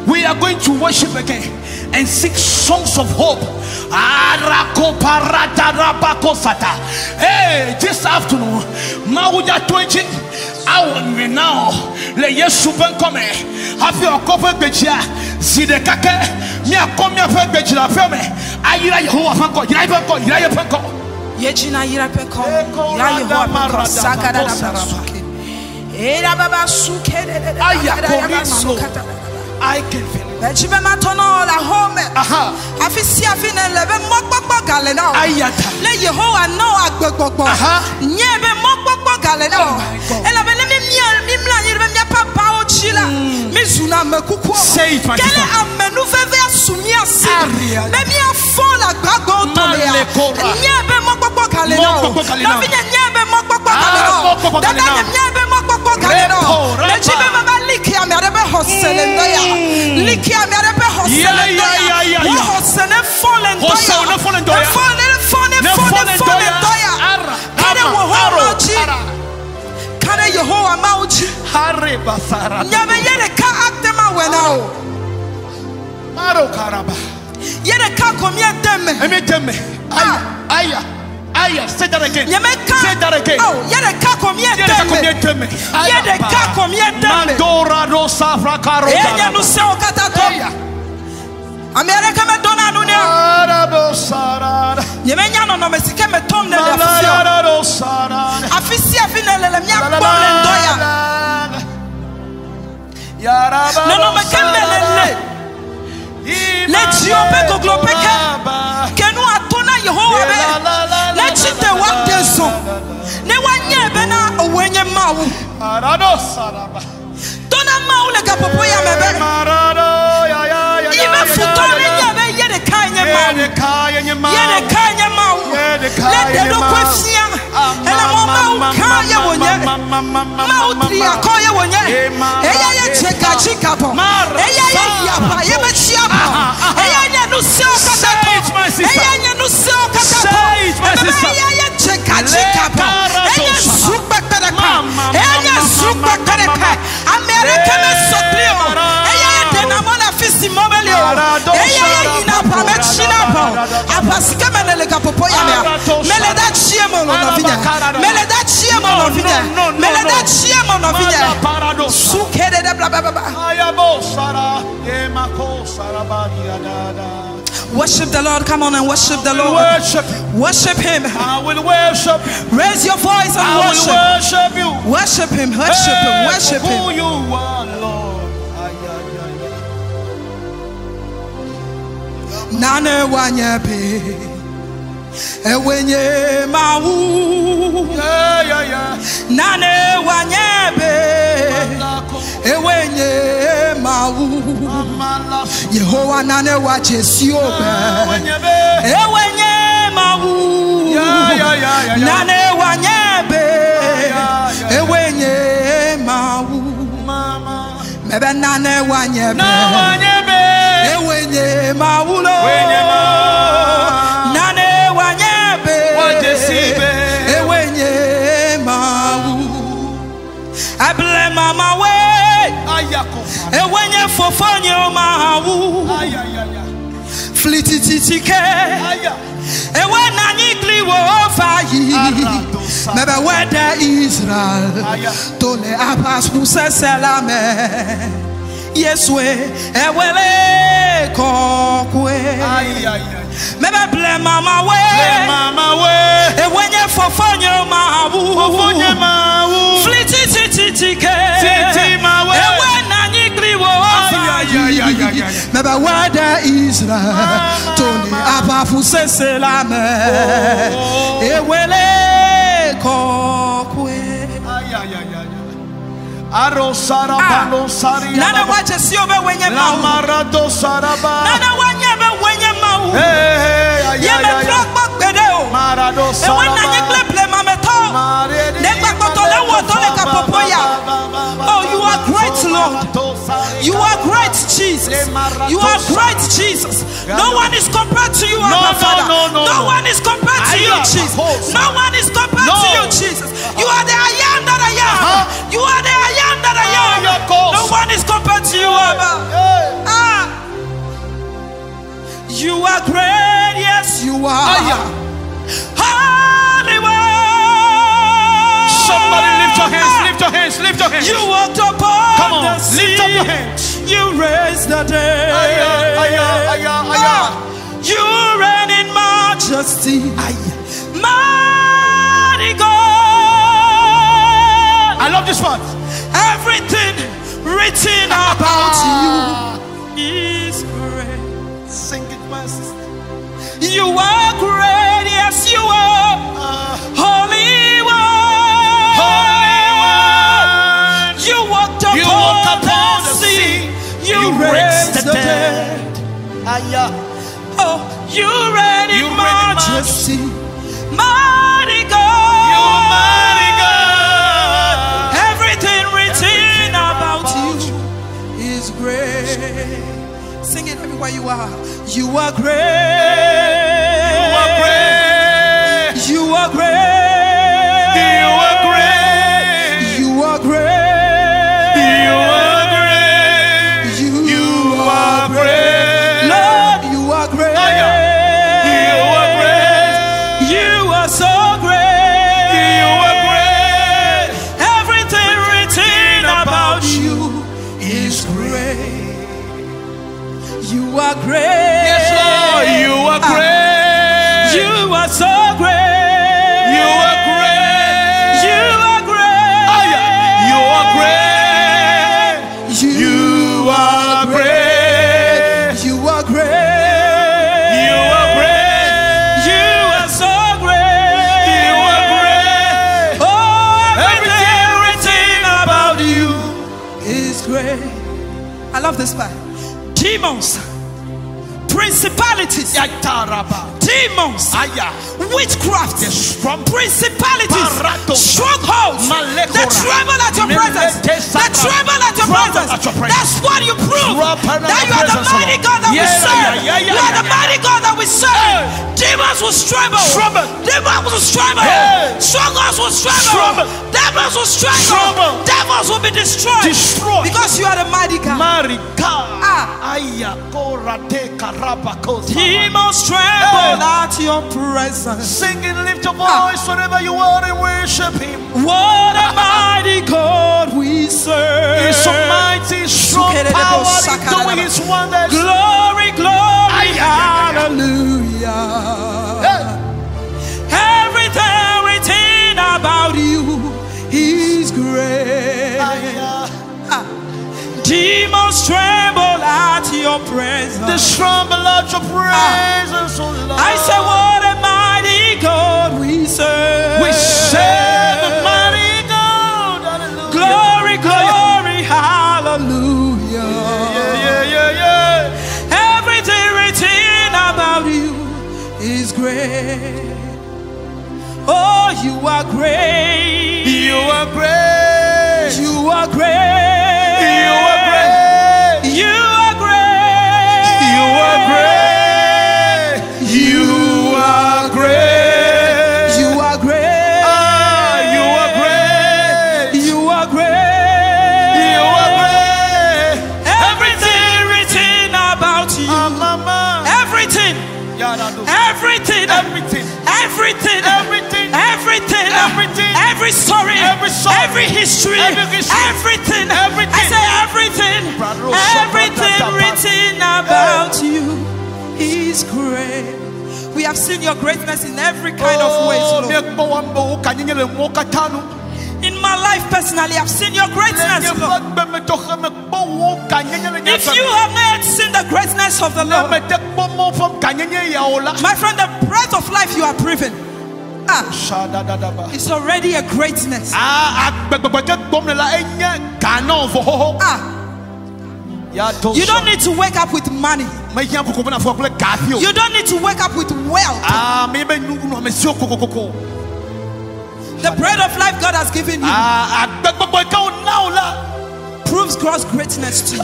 We are going to worship again and sing songs of hope. Hey, this afternoon, Mauja 20 hour now. Le Yesu ben come. Have your cover beja. Si de kake, mi a come ya fe bejila feme. Ayira Yehovah fanko, ira fanko. Yejina ira penko. Ya Yehovah fanko. Sakada na suke. Era baba suke. I can feel it. Bejibe matono la home. Afisi afine lebe mokpokpo gale na. Ayata. Le Yehovah no agbogbo. Nyebe mokpokpo gale na. Ela bele mi mla yirbe mi papa o chila. Mi zuna me kuku. Say it, my sister. Kele amenu veve asumi asi. Me mi afon la gbago to le ya. Nyebe mokpokpo gale na. La fine nyebe mokpokpo gale na. Dada nyebe mokpokpo gale na. Le jibe baba liki ami arebe hosele ndoya. Liki ami arebe hosele ndoya. Wo hosele fole ndoya. Fole ndoya. Kade wo horoji. Kade Yehovah mauji. Hare basara. Nyame yere ka aktema wenao. Maro karaba. Yere ka komye deme. Emeteme. Aya. Say that again. Say that again. Oh, yere ka komye deme. Yere ka komye deme. Mandora rosa frakaro. Enya no se okata to. America me dona nunia. Yemenya no no mesike me tom na lefio. Afisi afinele le mia bomle ndoya. No no me kembele. Let you be go globe ke no atona Yehowa be. Let you te what dey so. Ne wanye be na owenye mawu. Dona mawu le gapopo ya mebe. Ime futone nyabe yede kanye mawu. Yede kanye mawu. Let the no question. Ela mo mawu kanye wonye. Mawu triya koye wonye. Eya ye cheka chika po. Eya ye yapa ye me chiapa. Eya ye no se okata. Eya ye no se okata. Eya ye cheka chika po. Eya super tereka. Eya super tereka. America me soklio. Eya ye denamona fisi mobelio. Eya ye ina pa me china po. Apasika menele kapopo ya me. Mele da chiemo no vinya. Mele da chiemo no vinya. Mele da chiemo no vinya. Sukede de bla bla bla. Worship the Lord. Come on and worship the Lord. Worship Him. I will worship. Raise your voice and worship. I will worship you. Worship Him. Worship Him. Worship Him. Who you are, Lord. Nane wanyepe. Ewenye mawu. Nane wanyepe. Ewenye mawu. Yehowa nane wa Jesiobe. Ewenye mawu. Nane wanyebe. Ewenye mawu. Mebe nane wanyebe. Ewenye mawu lo. Nane wanyebe. Ewenye mawu. Able mama we. Ewenye fofonye mawu. Flitititike. Ewe nanyikli wo fayi. Mebe wede Israel. Tole apas puse selame. Yeswe ewele kokwe. Mebe ble mama we. Ewenye fofonye mawu. Flitititike. Ewe nanyikli wo fayi. Mebe wede Israel. Tole apas puse selame. Ewele kokwe. Nana waje siobe wenye mau. Nana wanyebe wenye mau. Yeme trokbok bedeo. Ewe nanye kleple mameto. Nekba kotole wotole kapopoya. Oh, you are great, Lord. You are great, Jesus. You are great, Jesus. No one is compared to you, our Father. No one is compared to you, Jesus. No one is compared to you, Jesus. You are the I am that I am. You are the I am that I am. No one is compared to you, Abba. You are great, yes, you are. Hollywood. Somebody lift your hands, lift your hands, lift your hands. You walked upon Come on, the sea. lift up your hands. You raised the dead. You reign in majesty. Mighty God. I love this part. Everything written about you is great. Sing it, my sister. You are great, yes, you are. Holy One. You walked upon the sea. You raised the dead. Oh, you reign in majesty. Mighty God. You are mighty God. Everything written about you is great. Sing it everywhere you are. You are great. You are great. You are great. You are great. You are great. You are great. You are great. Lord, you are great. You are great. You are so great. You are great. Everything written about you is great. You are great. I love this part. Demons, principalities, demons, witchcraft, principalities, strongholds, they tremble at your presence. They tremble at your presence. That's what you prove, that you are the mighty God that we serve. You are the mighty God that we serve. Demons will tremble. Demons will tremble. Strongholds will tremble. Devils will tremble. Devils will be destroyed. Because you are the mighty God. Demons tremble at your presence. Sing and lift your voice wherever you are and worship Him. What a mighty God we serve. He's so mighty, strong power in doing His wonders. Glory, glory, hallelujah. Everything about you is great. Demons tremble at your presence. They tremble at your presence, oh Lord. I say, what a mighty God we serve. We serve a mighty God. Hallelujah. Glory, glory, hallelujah. Everything about you is great. Oh, you are great. You are great. You are great. You are great. You are great. You are great. You are great. You are great. You are great. You are great. You are great. Everything written about you. Everything. Everything. Everything. Everything. Everything. Everything. Everything. Every story. Every history. Everything. I say everything. Everything written about you is great. We have seen your greatness in every kind of ways, Lord. In my life personally, I've seen your greatness, Lord. If you have not seen the greatness of the Lord, my friend, the breath of life you are breathing, it's already a greatness. You don't need to wake up with money. You don't need to wake up with wealth. The bread of life God has given you proves God's greatness to you.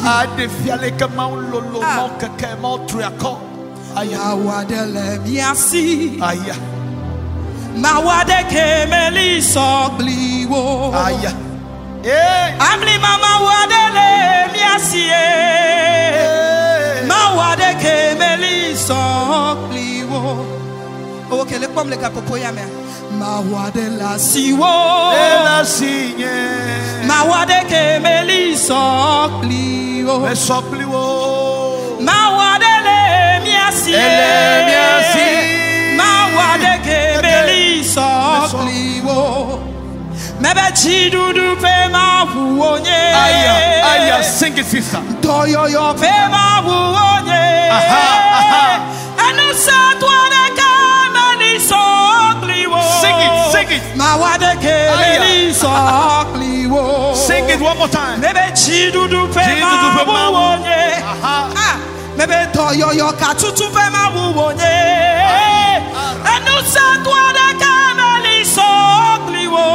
Mawade kemeli sogliwo. Amli mama wadele miasie. Mawade kemeli sogliwo. Okay, le pom le kapopo ya me. Mawade la siwo. La signe. Mawade kemeli sogliwo. Me sogliwo. Mawade le miasie. Ele miasie. Mawade kemeli sogliwo. Mebe chidudu pe ma wuonye. Aya, sing it, sister. Toyo yo pe ma wuonye. Anu sa tuane kemeli sogliwo. Sing it, sing it. Mawade kemeli sogliwo. Sing it one more time. Mebe chidudu pe ma wuonye. Mebe toyo yo katutu pe ma wuonye. Anu sa tuane kemeli sogliwo.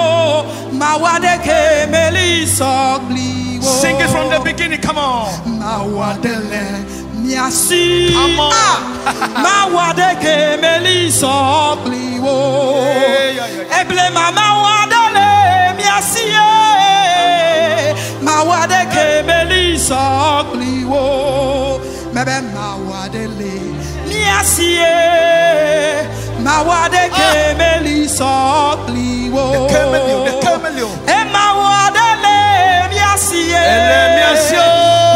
Mawade kemeli sogliwo. Sing it from the beginning, come on. Mawadele miasi. Come on. Mawade kemeli sogliwo. Eble mama wadele miasi. Mawade kemeli sogliwo. Mebe mawadele miasi. Mawade kemeli sogliwo. The Camelio. Mawadele miasi.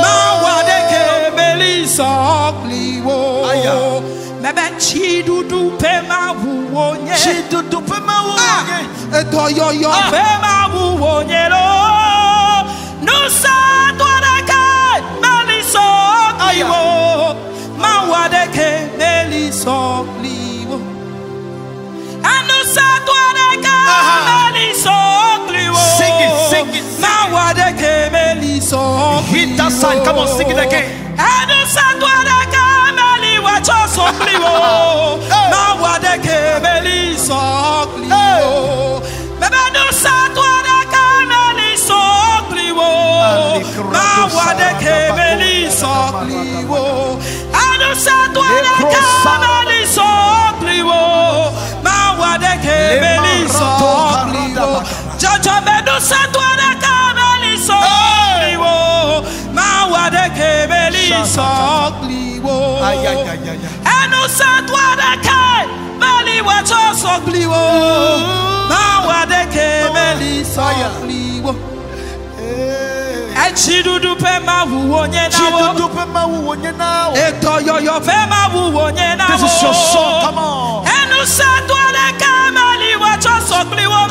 Mawade kemeli sogliwo. Mebe chidudu pe ma wuonye. Chidudu pe ma wuonye. Toyoyo pe ma wuonye lo. Nusa tuareke meli sogliwo. Mawade kemeli sogliwo. Anusa tuareke meli sogliwo. Sing it, sing it. Mawade kemeli sogliwo. another sign. Come on, sing it again. Chidudu pema wuonye na eto yoyo pema wuonye na this is your song, come on. Enu satwale kameli wacho sokliwo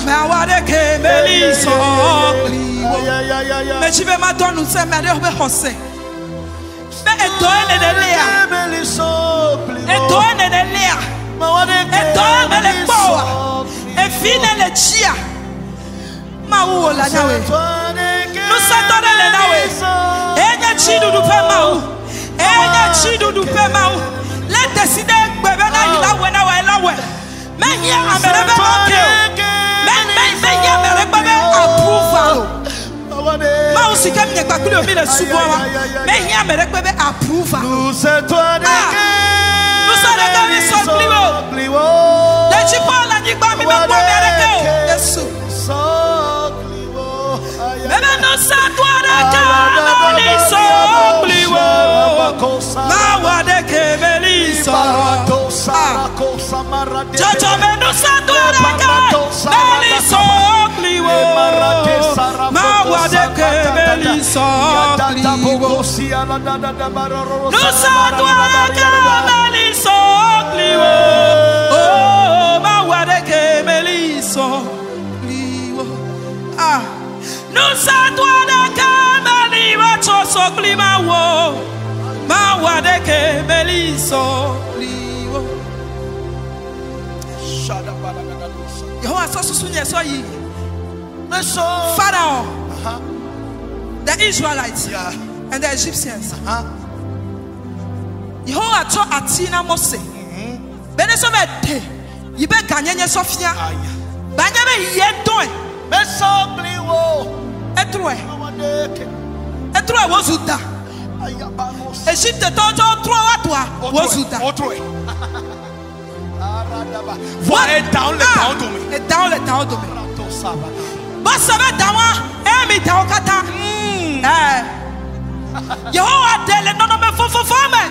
mawa de kemeli sokliwo mechibe matonu se mede obe hose me eto enelea eto enelea eto enele power efine le chia mawo la nawe nous s'attendons les nawe enya chidudu pema enya chidudu pema let décider bebe na ila we menya amerebe okay menya amerebe approve ma aussi comme n'y a pas que le mille sous moi menya amerebe approve nous s'attendons les sopliwo les chipa la ni ba mi ba kwa mereke yesu Bebe no satwara kameli sopliwo mawa de kemeli so Jojo me no satwara kameli sopliwo mawa de kemeli sopliwo no satwara kameli sopliwo oh mawa de kemeli sopliwo nous attendons kameli wacho soklima wo mawade kemeli sopliwo shada bala Yehovah sosusunye so yi Pharaoh the Israelites and the Egyptians Yehovah to atina Mose bene so be yibe ganyenye sofia banyame yedon Etroe wozuda Egypte tojo trois watwa wozuda Voyez down le temps de Boss va dawa emi taokata Yehovah dele non me fofo fame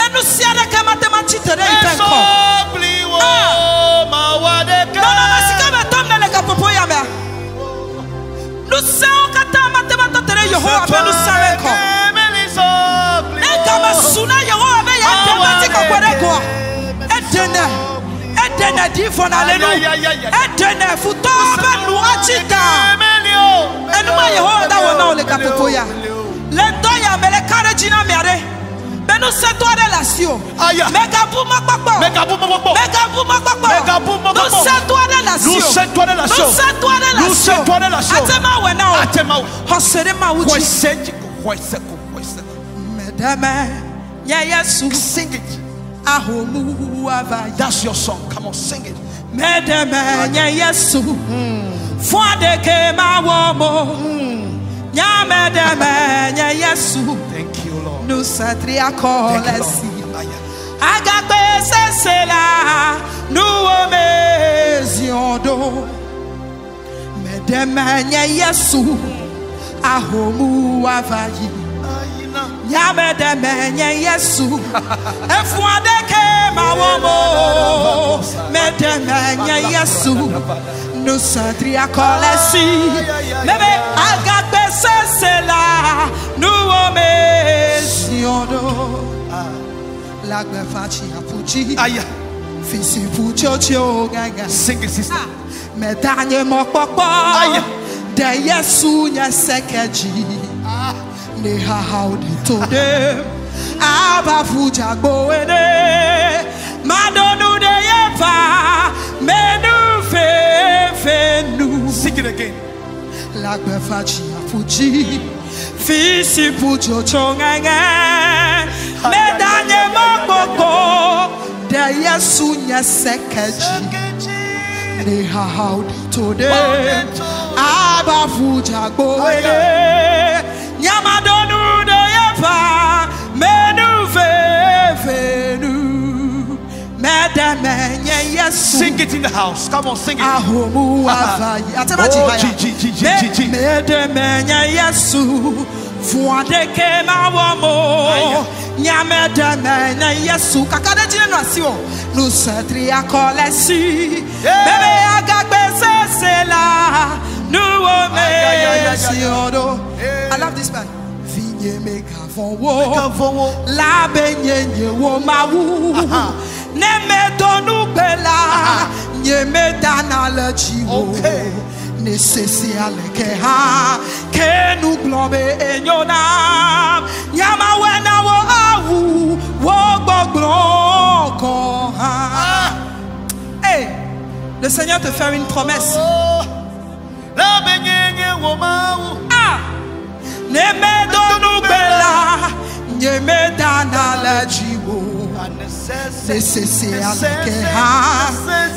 enu siara ke mathématique tere ipenko non masika be tomne le kapopo ya me nous sommes mathématique tere Yehovah be nous sarenko Neka masuna Yehovah be ya thématique kwereko Edene difona lenu Edene futo be nu achita Enuma Yehovah da wona ole kapopo ya Lento ya mele kare jina miare Benu seto relation Megabu makpakpo Nous seto relation Atema wena Hosere ma uchi Medeme Nye Yesu Sing it. Ahomu avaya That's your song. Come on, sing it. Medeme Nye Yesu Fuade ke ma womo Nyamedeme Nye Yesu Thank you, Lord. Nous satria kolesi Thank you, Agape sesela nous omeziondo Medeme Nye Yesu Ahomu avayi Nyamedeme Nye Yesu Efuade ke ma womo Medeme Nye Yesu Nous satria kolesi Mebe agape sesela nous omeziondo Lagbe fachi apuji Fisi puchi gaga Sing it, sister. Medanye mokpokpo De Yesu nye sekeji Ne haudi tode Aba fuja goene Madonu de yepa Menu fe nu Sing it again. Lagbe fachi apuji Fisi pujo chonganga medanye mokoko de Yesu nyasekeji ne haudi today aba fuja goe nyamadonu de yepa menu vevenu medame Yesu. Sing it in the house. Come on, sing it. Ahomu afai atemaji medame Yesu fuadeke mawamo nyamedame Yesu kakade jine no asio no setri akolesi bebe agagbe sesela nuwo me siodo. I love this man. Vinye meka fonwo la benye wo mawu ne me donu bela nye me dana le chiwo ne sesi aleke ha ke nu globe enyona nyama wena wo awu wo gbogbo ko ha. Hey, le Seigneur te fait une promesse. La benye wo mawu ne me donu bela nye me dana le chiwo necessary aleke ha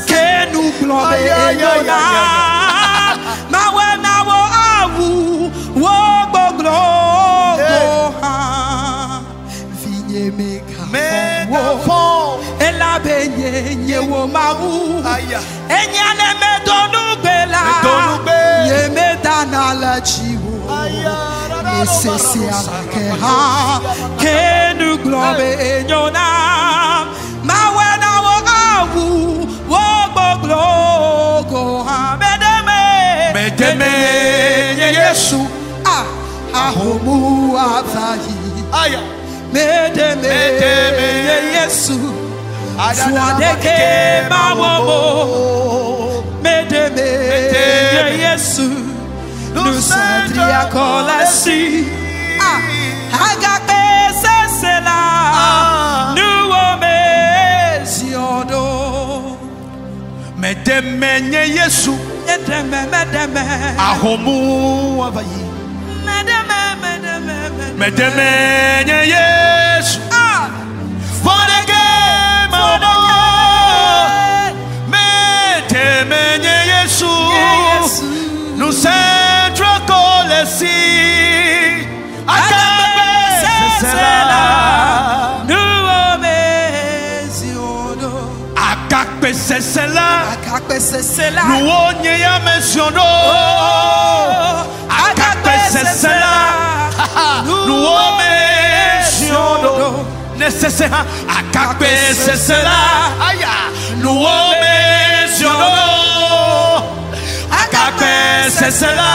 ke nu globe enyona ma wena wo awu wo gbogbo ko ha vinye meka fo ela benye nye wo mawu enya ne me donu bela nye me dana la chiwo necessary aleke ha ke nu globe enyona ma wena wo awu wo gbogbo ko ha medeme Yesu ahomu afai medeme Yesu fuadeke mawomo medeme Yesu nusatri akolasi agape sesela nuwo me siodo medeme Yesu medeme ahomu abayi medeme Yesu fodeke mamo medeme Yesu nous centre kolesi akabe sesela nuwo me siodo akabe sesela nous onye ya mentionno akabe sesela nous o mentionno nécessaire akabe sesela aya nous o mentionno akabe sesela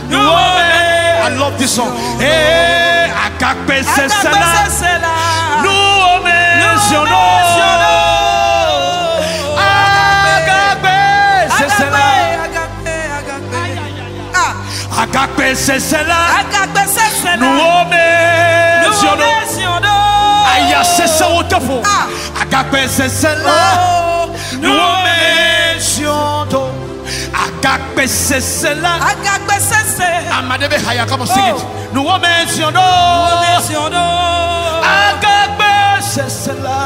nous o I love this song akabe sesela nous o mentionno agape sesela nous mentionno aya sesa wotofo agape sesela nous mentionno agape sesela amadebe haya come on sing it nous mentionno agape sesela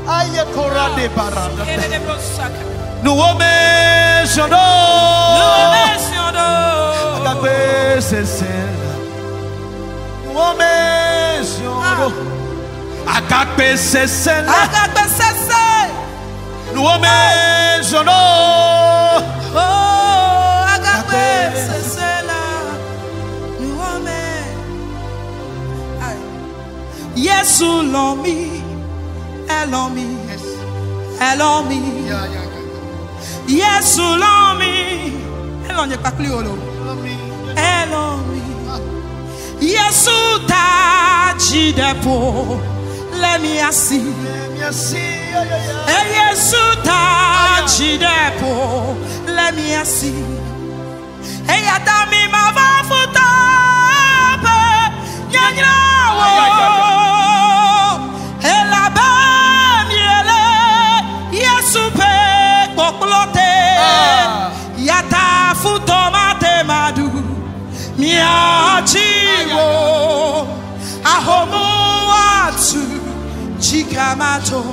aya korade barada nous mentionno agape sesela nous mentionno agape sesela nous mentionno agape sesela nous Yesu lomi elomi elomi Yesu lomi elonye pakli olo elomi Yesu ta chidepo let me see Yesu ta chidepo let me see eyatami mavafuta pe nyanyawo elabe miele Yesu pe koklote yata Miajiwo Ahomuatu Chikamato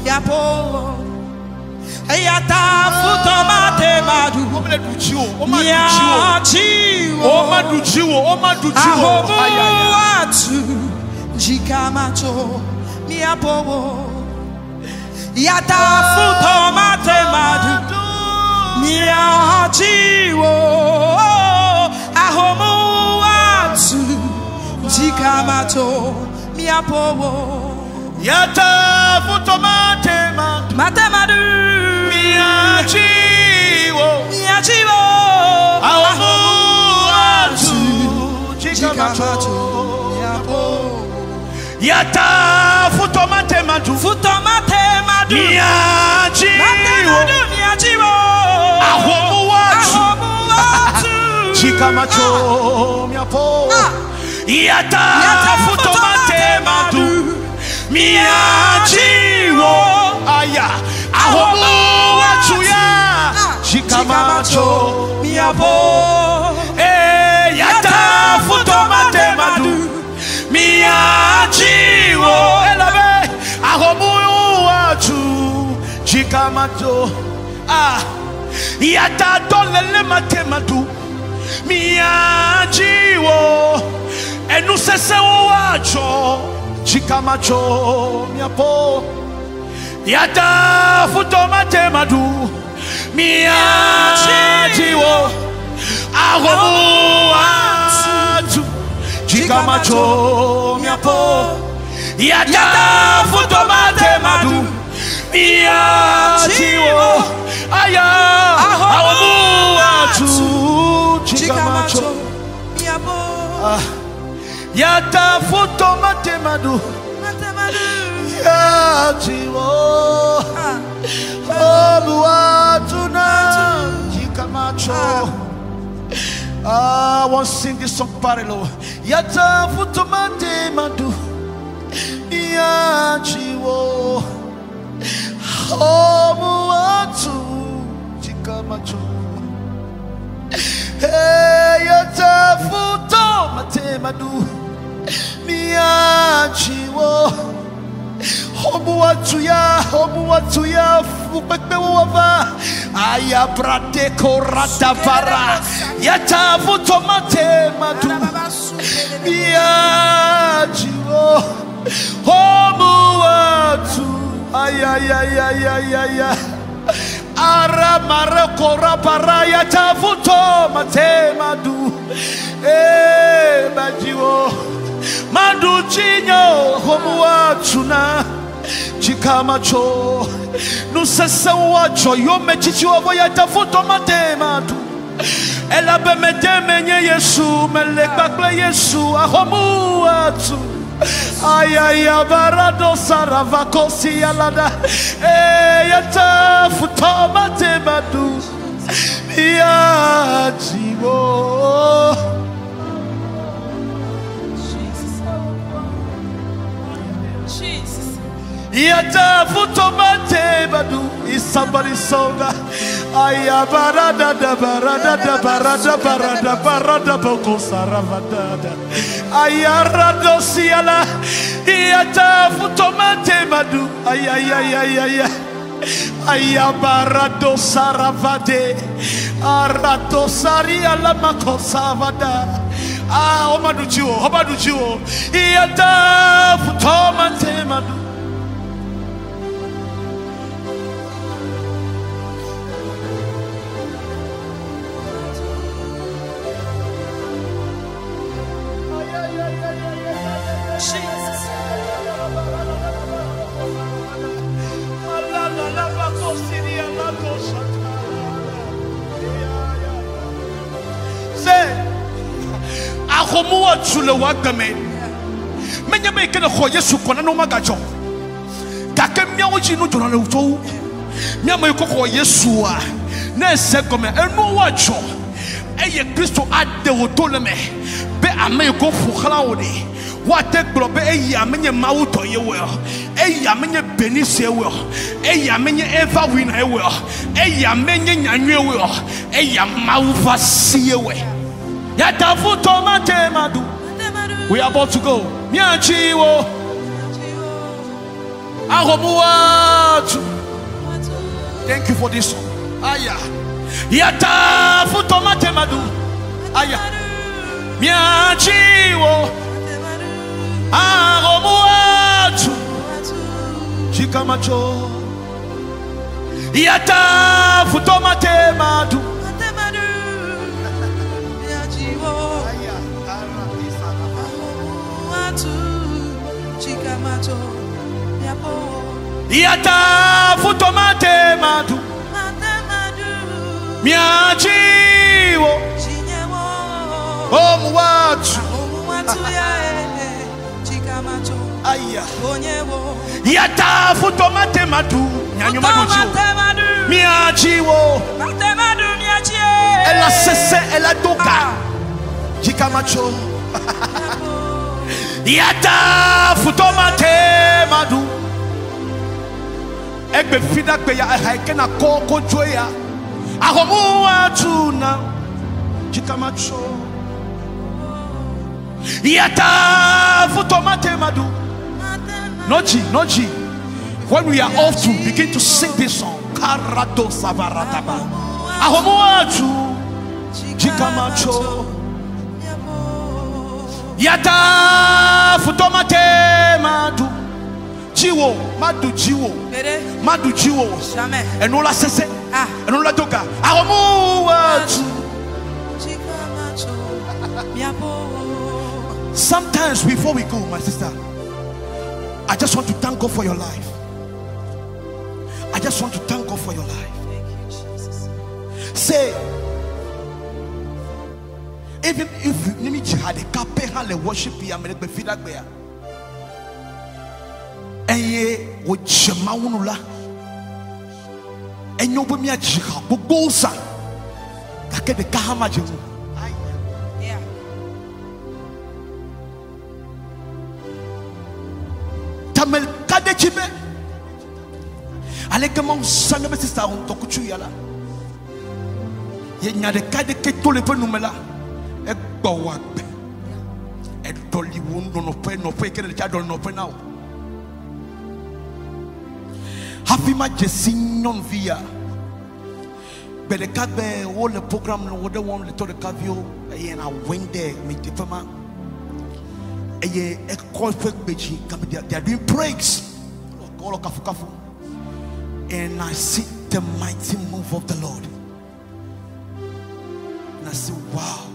Yapo Eyata Futomate Madu Miajiwo Ahomuatu Chikamato Yapo Yata Futomate Madu Miajiwo Ahomuatu Chikamato Miapo Yata Futomate Matemadu Miajiwo Ahomuatu Chikamato Miapo Yata Futomate Madu Miajiwo Ahomuatu Chikamato Miapo Yata Futomate Madu Miajiwo Aya Ahomuatu ya Chikamato Miapo Yata Futomate Madu Miajiwo Elabe Ahomuatu Chikamato Yata Dolele Matemadu Miajiwo Enu sese wacho Chikamacho Miapo Yata Futomate Madu Miajiwo Ahomuatu Chikamacho Miapo Yata Futomate Madu Miajiwo Aya Ahomuatu Chikamacho Miapo Yata Futomate Madu Miajiwo Ahomuatu na Chikamacho. I want to sing this song parallel. Yata Futomate Madu Miajiwo Ahomuatu Chikamacho. Hey, Yata Futomate Madu Miajiwo Ahomuatu ya Fupekbe wava Aya brate korata para Yata Futomate Madu Miajiwo Ahomuatu Aya Ara mareko rapara Yata Futomate Madu Majiwo Madu chinyo Ahomuatu na Chikamacho Nusese wacho Yome chichi wavo Yata Futomate Madu Elabe menye Yesu Melekbakle Yesu Ahomuatu Ayaya barado saravakosi alada Yata Futomate Madu Miajiwo Yata Futomate Madu. Is somebody song? Aya barada da barada da barada barada barada boko saravada. Aya rado siala. Yata Futomate Madu. Aya. Aya barado saravade. Arato saria la makosavada. Omaduchiwo. Yata Futomate Madu. Ahomuatu le wagame. Menya me kene ho Yesu kona no magajo. Kake miawo ji no jona le uto. Miama ko ho Yesu a. Na segome enu wacho. Eye Kristo ade wotoleme. Be ame ko fu khalawode. Wate globe eyi amenye mawuto yewe. Eyi amenye benise yewe. Eyi amenye eva win yewe. Eyi amenye nyanwe yewe. Eyi mawufa siyewe. Yatafuto matemadu. We are about to go. Miachiwo. Ahomuatu. Thank you for this song. Aya. Yatafuto matemadu. Aya. Miachiwo. Ahomuatu. Chikamacho. Yatafuto matemadu. Yata futomate madu miachiwo omuwatu aya yata futomate madu nyanyuma dojo miachiwo ela sese ela doka jikamacho yata futomate madu egbe fida gbe ya haike na koko joya ahomu atuna jikamacho yata futomate madu noji when we are off to begin to sing this song karado savarataba ahomu atu jikamacho yata futomate madu jiwo madu jiwo enola sese enola toka ahomu atu. Sometimes before we go, my sister, I just want to thank God for your life. I just want to thank God for your life. Say, even if you had a cape worship here, I'm going to feel like there. Eye wo chema wonula enyo bo mi ajiha bogosa take de kahama jemu yeah tamel kade chibe aleke mon sanga be sister on to kuchu yala ye nya de kade ke to le pe numela e gbo wa gbe e doli wondo no pe ke de cha doli no pe now. Happy Majesty non via. But the cabbe all the program no the one to the cavio and I went there meet the fama. A call for beji they are doing praise. And I see the mighty move of the Lord. And I say, wow.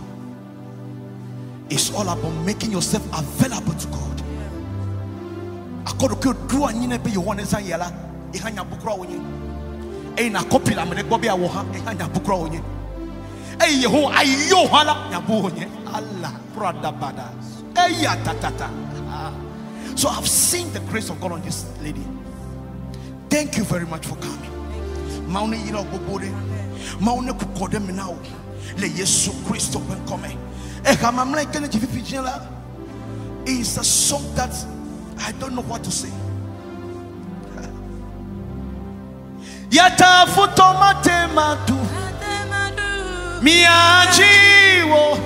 It's all about making yourself available to God. According to do and you want to say yala. Ihanya bukura wonye e na kopila me gbo bia wo ha ihanya bukura wonye e yeho ayo hala nya bo wonye Allah brother bada e ya tatata. So I've seen the grace of God on this lady. Thank you very much for coming. Maune ira gbogbo maune ku kode me now le Yesu Christ when come e ka mamla kene ji fifi la is a song that I don't know what to say. Yata futomate madu miajiwo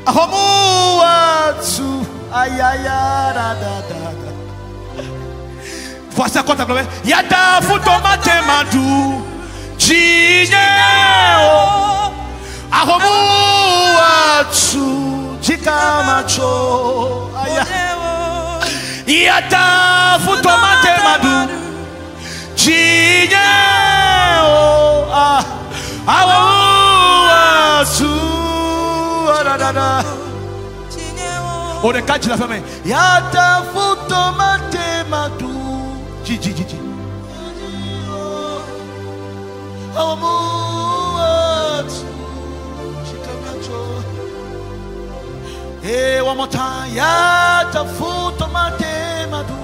ahomu atu ayaya da voici quoi ta gloire yata futomate madu jineo ahomu atu jikamacho aya yata futomate madu Jineo o de catch la femme yata futomate madu ji hey, one more time yata futomate madu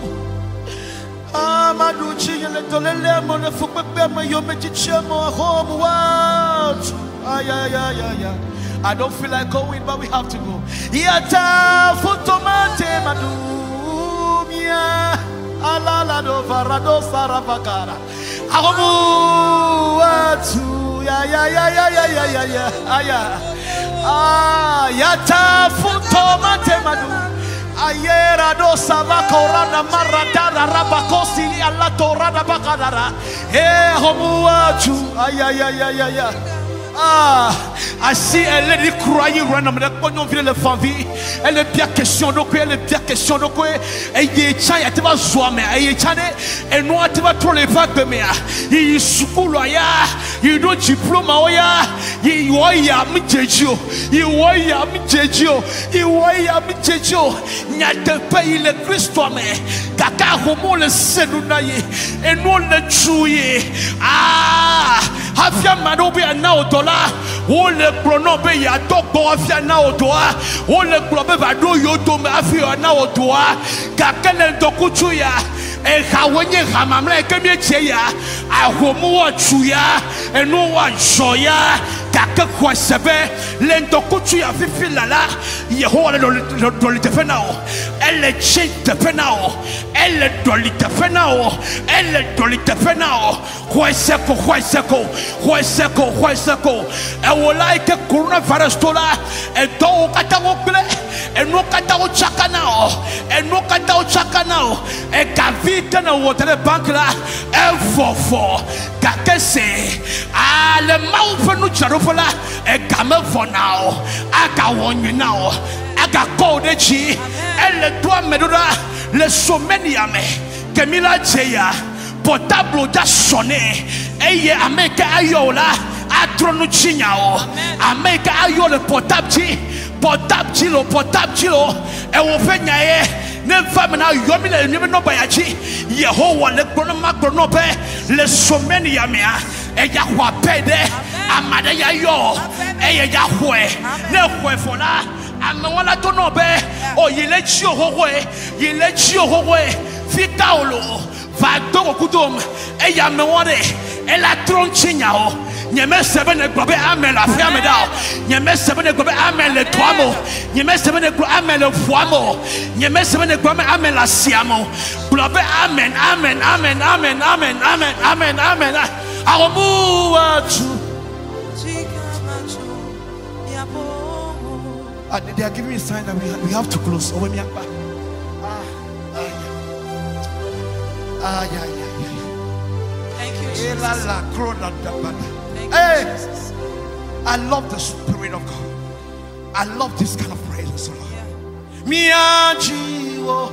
Amadu chile tolele mo le fukpe me yo me chichemo home what I don't feel like going but we have to go. Yata futomate madu mia alala do varado saravakara agomu atu ya aya Ah, yata futo matemadu. Ayera do savaka orana maradara rabakosi alla torada bakadara. Homuachu. Ayayayayaya. Ah, I see a lady crying right now. Elle est bien question de quoi, elle est bien question de quoi. Et il est chaya, tu vas zoamer. Et il est chane, et nous tu vas trop les vagues de mer. Il school ya, il doit diplôme ya, il voya mitejio, il voya mitejio, il voya mitejio. N'y a de pays le Christ toi mais, kaka homo le senunaye, et nous le tuer. Ah, afia madobi anao dola, o le pronobe ya doko afia nao doa, o le pronobe vado yodo me afia nao doa, kakele dokuchuya. E hawenye hamamle kemye cheya a homo wa chuya e no wa joya kaka kwa sebe lento kuchu ya fifi lala Yehowa le defenao elle change defenao elle doli defenao elle doli defenao kweseko e wola ke coronavirus tola e do kata okle e no kata o chakanao e no kata o chakanao e vite na wotere bank la fofo kakese ale maufe no charofola e game for now aga wonye now aga code chi elle doit me donner le somenia me kemila cheya portable da sonné eye ameka ayola atronu chinyao ameka ayo le portable chilo e wo fenyaye ne femme na yomi le ni no bayachi Yehowa le krono makrono pe le someni ya mea e ya kwa pede amade ya yo e ya hwe ne hwe fola amwala to no be o yile chi ohwe fikaolo va dogo kudum e ya mewore e la tronchinyao nyeme sebene globe amen la fiame dao nyeme sebene globe amen le toamo nyeme sebene globe amen le fuamo nyeme sebene globe amen la siamo globe amen aromu atu. They are giving me a sign that we have to close. Oh, yeah. Thank you, Jesus. Hey, I love the Spirit of God. I love this kind of praise, Lord. Miajiwo,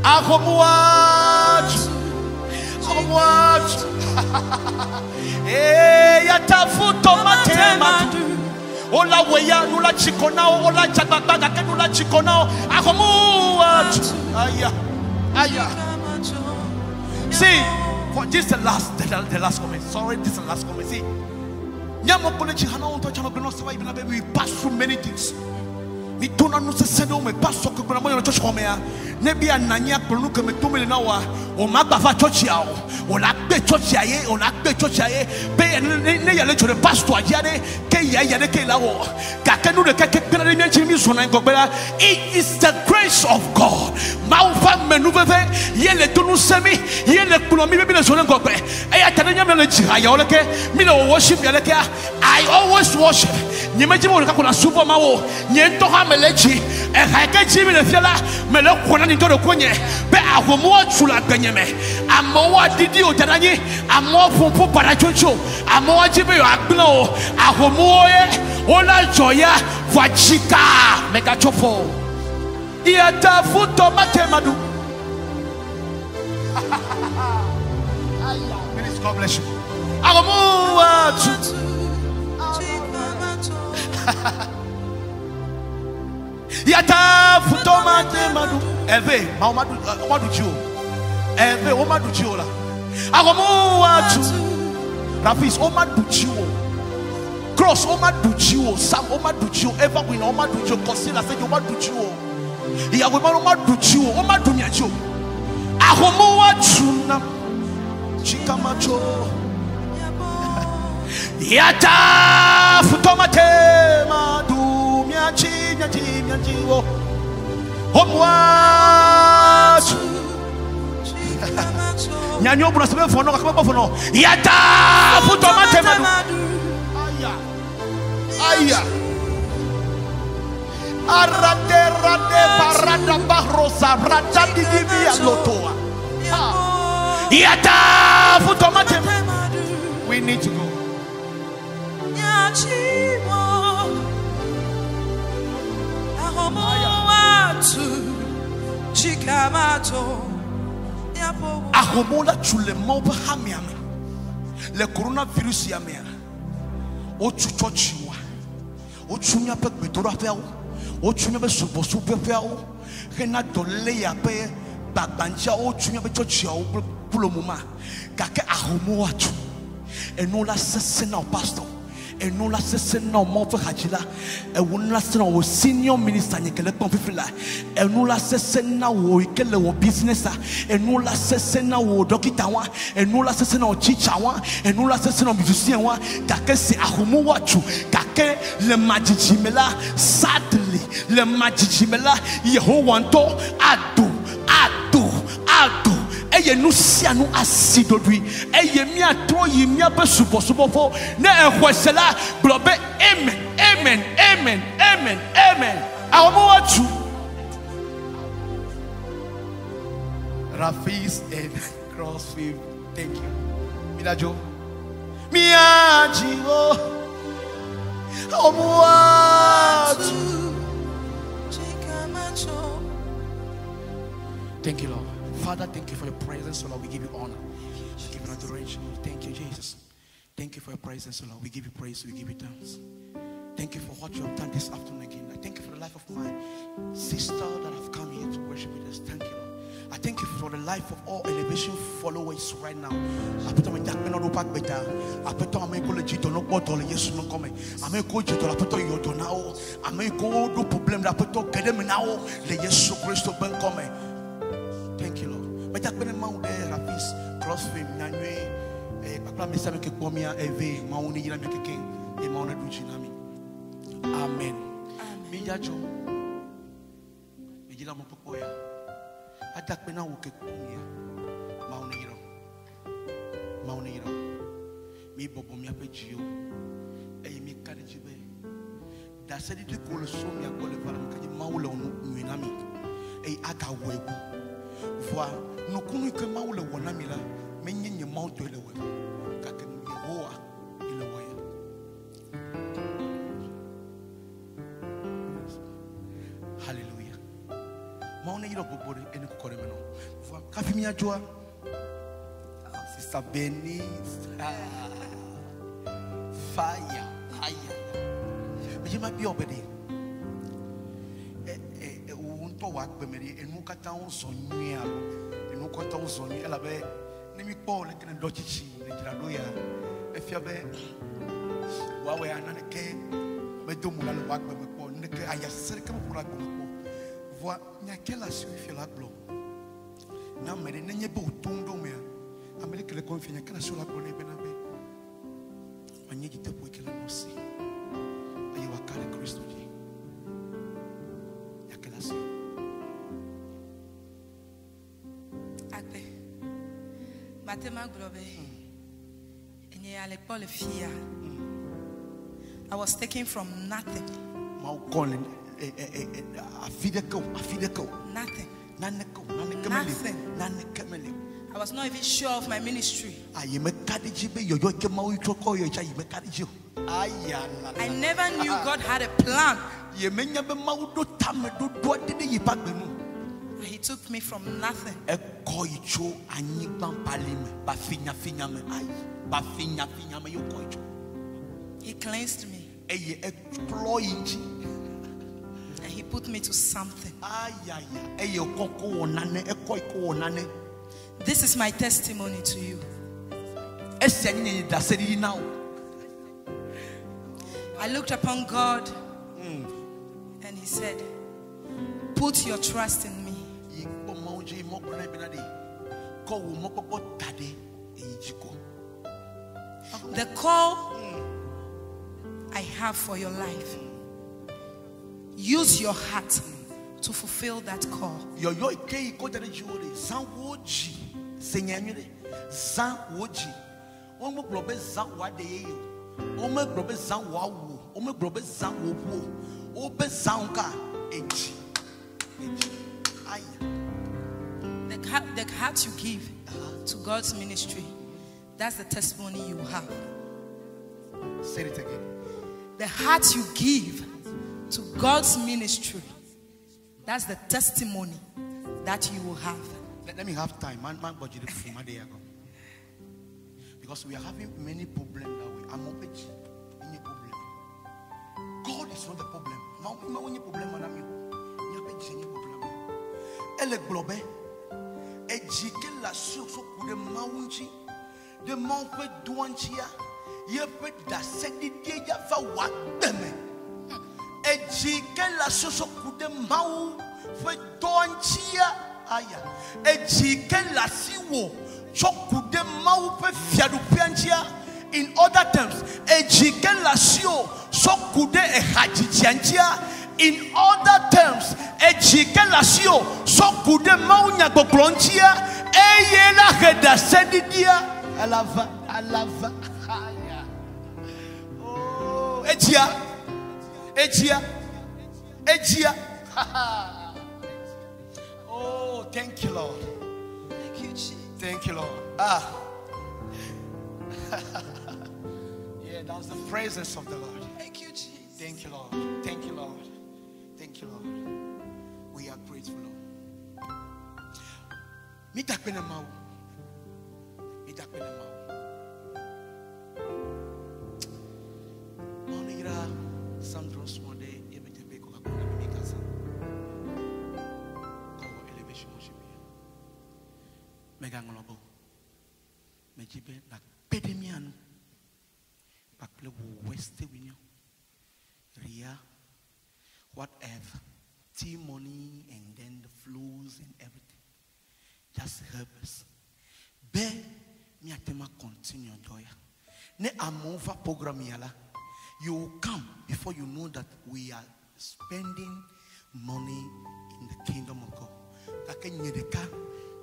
akomuachu, eh, yatafuto matema. Ola weya nula chikonao, ola chagbaga ke nula chikonao, akomuachu. Aya. See. This is the last comment. Sorry, this is the last comment. See, we pass through many things. We don't know we pass through church home. Maybe a nanya pronuke me to me now. O magbafa church yao. O la be church yae. O la be church yae. Be ne yale to the pastor ajade. Ke yale ke lawo. Kakenu de kake pena de mianchi mi sona ngobela. It is the grace of God. Maufa menuveve yele tunu semi yele kulomi be le sona ngobbe. Eya tadenya me le jihaya oleke. Mi le worship yaleke. I always worship. Nyemeji mo ka kuna super mawo. Nyento ha meleji. E haike jimi le fiala me le kona ni to de konye. Be ahomo chula benyeme. Amowa didi o tanani. Amo pompo para choncho. Amowa jibe yo aglo. Ahomo ye. Ola joya vachika mega chopo. Iata futo matemadu. God bless you. Ahomo Yata futoma temadu eve omadu jio eve omadu jio la agomo atu rafis omadu jio cross omadu jio sam omadu jio eva win omadu jio kosila say omadu jio iya we omadu jio omadu nya jio agomo atu na chikamacho yata futoma temadu Miajiwo Homwatu Nyanyo buna sebe fono kakaba fono Yata futoma temadu Aya parada barrosa rada di via lotoa. Yata futomate. We need to go. Ahomola chule moba hamiame. Le coronavirus yamea. O chuchochiwa. O chumia pe bedora peo. O chumia be subo subo peo. Kena dole ya pe babanja o chumia be chochia o pulo muma. Kake ahomo achu. Enola sesena o pastor. Enola sesena o mofe hajila. Enola sesena o senior minister nyekele konfifila. Enola sesena o ikele o businessa. Enola sesena o dokita wa. Enola sesena o chicha wa. Enola sesena o musicien wa. Kake se ahomo wachu. Kake le majijimela. Sadly le majijimela. Yehowanto adu. Eye nous si nous asido lui. Eye mi atro yi mi abe subo fo. Ne ehwesela globe amen. Awomo watu. Rafis and Crossfield. Thank you. Milajo. Miajiwo. Awomo watu. Thank you, Lord. Father, thank you for your presence, Lord. We give you honor. We give you adoration. Thank you, Jesus. Thank you for your presence, Lord. We give you praise. We give you thanks. Thank you for what you have done this afternoon again. I thank you for the life of my sister that have come here to worship with us. Thank you, Lord. I thank you for the life of all Elevation followers right now. I put on my dark men on the back better. I put on my college to no bottle. Yes, no comment. I may go to the put on your now. I may go no problem. I put on get them now. The yes, Christ of Ben comment. Thank you, Lord. But I put a mount there, Rafis, Crossfield, Nanue, Papa Missam Kepomia, Eve, Mauni, Yamaki, a Mount Duchinami. Amen. Mijajo, Mijila Mopoya. I tak pena uke kumia, Mauniro, me bobomia pejio, a me carijibe. That said it to call a somia Bolivar, Maulo, Minami, a aka webu. Voir, no kunu ke Maulo, Wanamila, meaning your mouth to the way. Kakan Yehoa in the way. Hallelujah. Mauniro Bobori and the Coremano. For Kafimia Joa, Sister Benny, fire. You might be obedient. To work with me, and Muka town so near, and Muka town so near Elabe. Name me Paul, like a Dotchi, the Jaradoya. If you're there, while we are not a cake, but don't work with me, Paul. I just said, come for a good. What Nakela, if you like blow. Now, made in any boat, don't do me. I'm making a confidence. Can I show up on a benabe? I need you to put it on see. Are you a Kali Christo? I was taken from nothing. Nothing. I was not even sure of my ministry. I never knew God had a plan. He took me from nothing. He cleansed me. And he put me to something. This is my testimony to you. I looked upon God and he said, put your trust in me. The call I have for your life, use your heart to fulfill that call. The heart you give to God's ministry, that's the testimony you have. Say it again. The heart you give to God's ministry, that's the testimony that you will have. Let me have time. Because we are having many problems that way. I'm not any problem. God is not the problem. Elle est globée. Et dit que la source de maunchi, de mon peu douanchia, y a peu d'assedi dia va wateme. Et dit que la source de mau fait douanchia, aya. Et dit que la siwo, choku de mau fait fiadu pianchia. In other terms, et dit que la sio, choku de hajichianchia. In other terms, ejikelasio so kude maunya goglonchia eyela heda sedidia alava oh ejia oh thank you Lord, thank you Jesus, thank you Lord. Yeah, that was the presence of the Lord. Thank you Jesus, thank you Lord, thank you Lord. Thank you, Lord. We are grateful, Lord. Whatever, tea money and then the flows and everything, just help us. Be me atema continue doya. Ne amova program yala. You will come before you know that we are spending money in the kingdom of God. Kake nyedeka,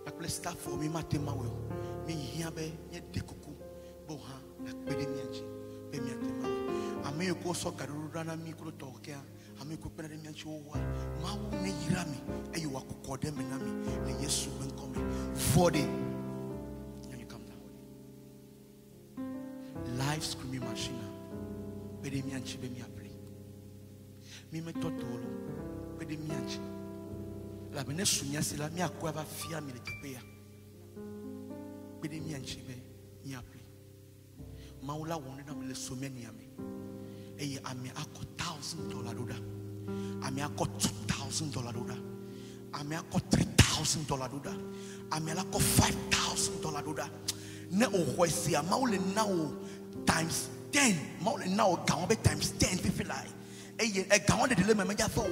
akle start for me matema well. Me hiabe nye dekuku boha akbede mianchi be mi atema. Ame yoko so garuru na mi kuro tokea. Ame ko pere mi anchi owa. Ma wo ne yirami e you akokode me na mi le Yesu ben come. 40. Then you come down. Live screaming machine. Be de mi anchi be mi apli. Mi me totolo. Be de mi anchi. La bene sunya sila mi akwa ba fia mi le tepea. Be de mi anchi be mi apli. Maula wonde na le someni ame. Eye ame akọ $1,000 doda. Ame akọ $2,000 doda. Ame akọ $3,000 doda. Ame akọ $5,000 doda. Ne ohwesi amaule now times 10. Maule now gawe times 10 people like. Eye e gawe de dele me fo.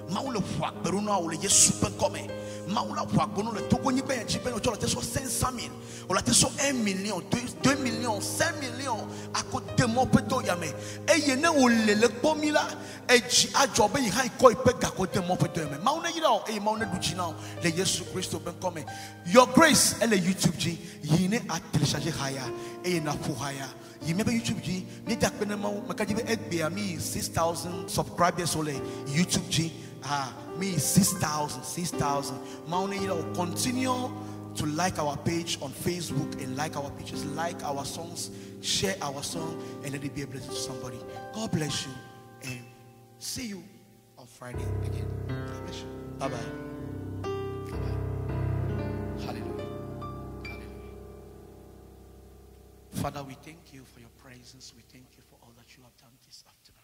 Maule fwa beru na ole Yesu pe come. Maula fwa bono le togo ni ben chipe no chola te so 500,000. Ola te so 1 million, 2 millions, 5 millions. Ako demo pe do yame. Eye ne ole le pomila eji ajobe yi han ko ipe ga ko demo pe do yame. Mauna yira e mauna duchi now le Yesu Christo ben come. Your grace ele YouTube ji yine a télécharger haya e na fu haya. You remember YouTube G? Me tak pena mau makajibe egbe mi 6,000 subscribers ole YouTube G. Me 6,000. Mauna yira continue to like our page on Facebook and like our pages, like our songs, share our song, and let it be a blessing to somebody. God bless you, and see you on Friday again. God bless you. Bye bye. Bye bye. Hallelujah. Hallelujah. Father, we thank you for your presence. We thank you for all that you have done this afternoon.